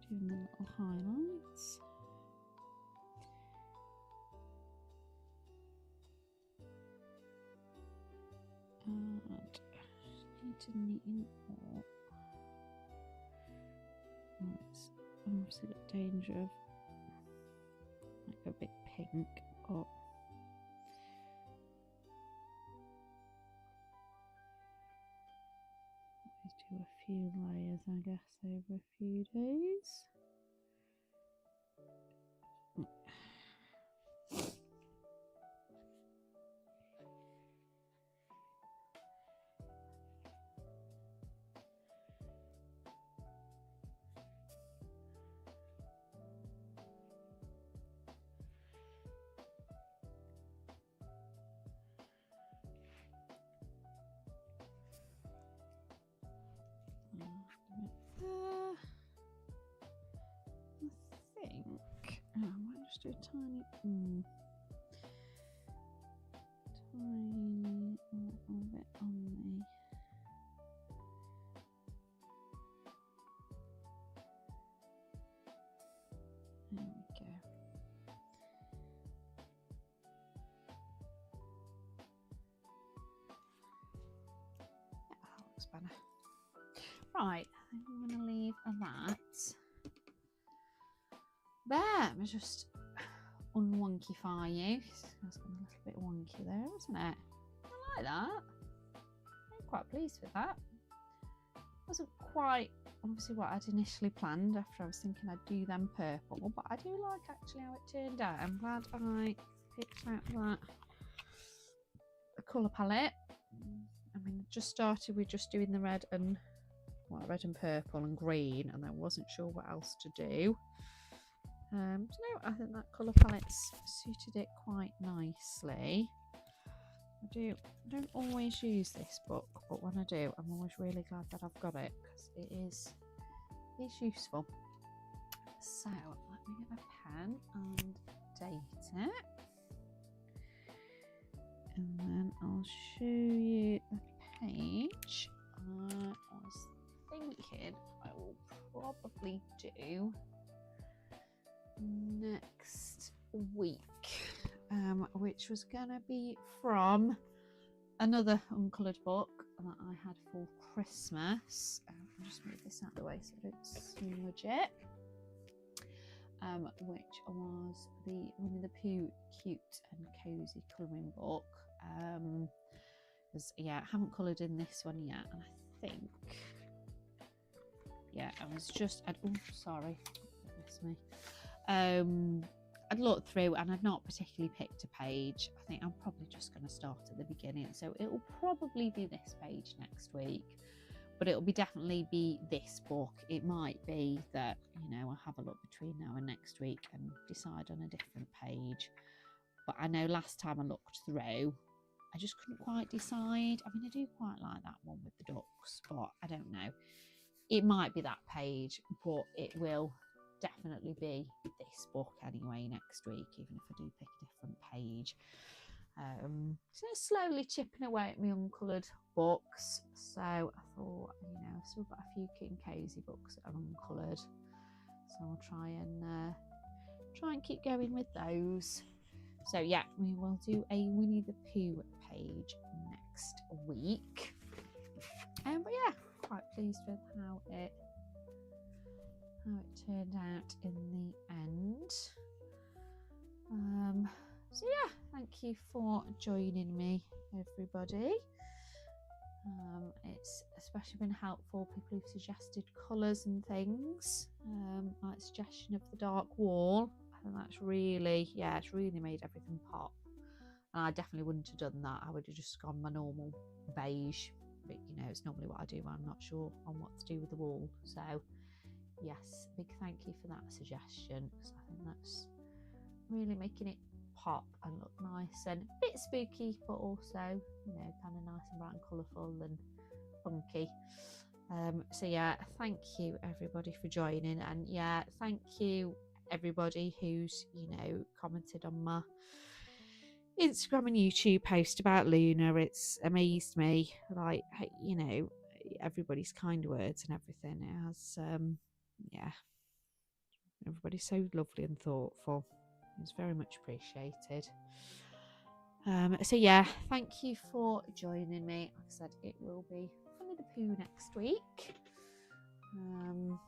doing the little highlights. And need to neaten up. Well, it's obviously got danger of like a bit pink, but always do a few layers, I guess, over a few days. I think I might just do a tiny little bit on the there we go. Yeah, that looks better. Right, I'm going to leave that there. Let me just unwonkify you. That's been a little bit wonky there, isn't it? I like that. I'm quite pleased with that. Wasn't quite obviously what I'd initially planned after I was thinking I'd do them purple, but I do like actually how it turned out. I'm glad I picked out that colour palette. I mean, I just started with just doing the red and purple and green, and I wasn't sure what else to do. So no, I think that colour palette's suited it quite nicely. I don't always use this book, but when I do, I'm always really glad that I've got it because it is useful. So let me get a pen and date it, and then I'll show you the page. I was thinking I will probably do next week, which was gonna be from another uncoloured book that I had for Christmas. I'll just move this out of the way so I don't smudge it. Which was the Winnie the Pooh cute and cozy colouring book. Because yeah, I haven't coloured in this one yet, and I think sorry, goodness me. I'd looked through and I'd not particularly picked a page. I think I'm probably just going to start at the beginning, so it will probably be this page next week, but it will definitely be this book. It might be that, you know, I'll have a look between now and next week and decide on a different page, but I know last time I looked through I just couldn't quite decide. I mean, I do quite like that one with the ducks, but I don't know. It might be that page, but it will definitely be this book anyway next week, even if I do pick a different page. So slowly chipping away at my uncoloured books. So I thought, you know, I've still got a few cute and cozy books that are uncoloured, so I'll try and keep going with those. So yeah, we will do a Winnie the Pooh page next week. But yeah, quite pleased with how it turned out in the end. So yeah, thank you for joining me, everybody. It's especially been helpful, people who've suggested colours and things, like suggestion of the dark wall. I think that's really, yeah, it's really made everything pop. And I definitely wouldn't have done that. I would have just gone my normal beige, but you know, it's normally what I do when I'm not sure on what to do with the wall. So yes, big thank you for that suggestion, because I think that's really making it pop and look nice and a bit spooky, but also, you know, kind of nice and bright and colourful and funky. So yeah, thank you everybody for joining, and yeah, thank you everybody who's, you know, commented on my Instagram and YouTube post about Luna. It's amazed me, like, you know, everybody's kind words and everything. It has yeah, everybody's so lovely and thoughtful. It's very much appreciated. So yeah, thank you for joining me. Like I said, it will be Winnie the Pooh next week, and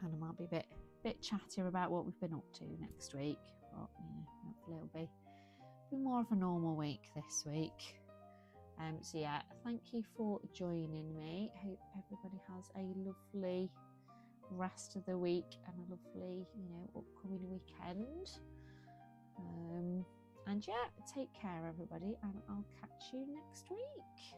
I might be a bit chattier about what we've been up to next week, but you know, hopefully it'll be more of a normal week this week. So yeah, thank you for joining me. Hope everybody has a lovely rest of the week and a lovely, you know, upcoming weekend. And yeah, take care everybody, and I'll catch you next week.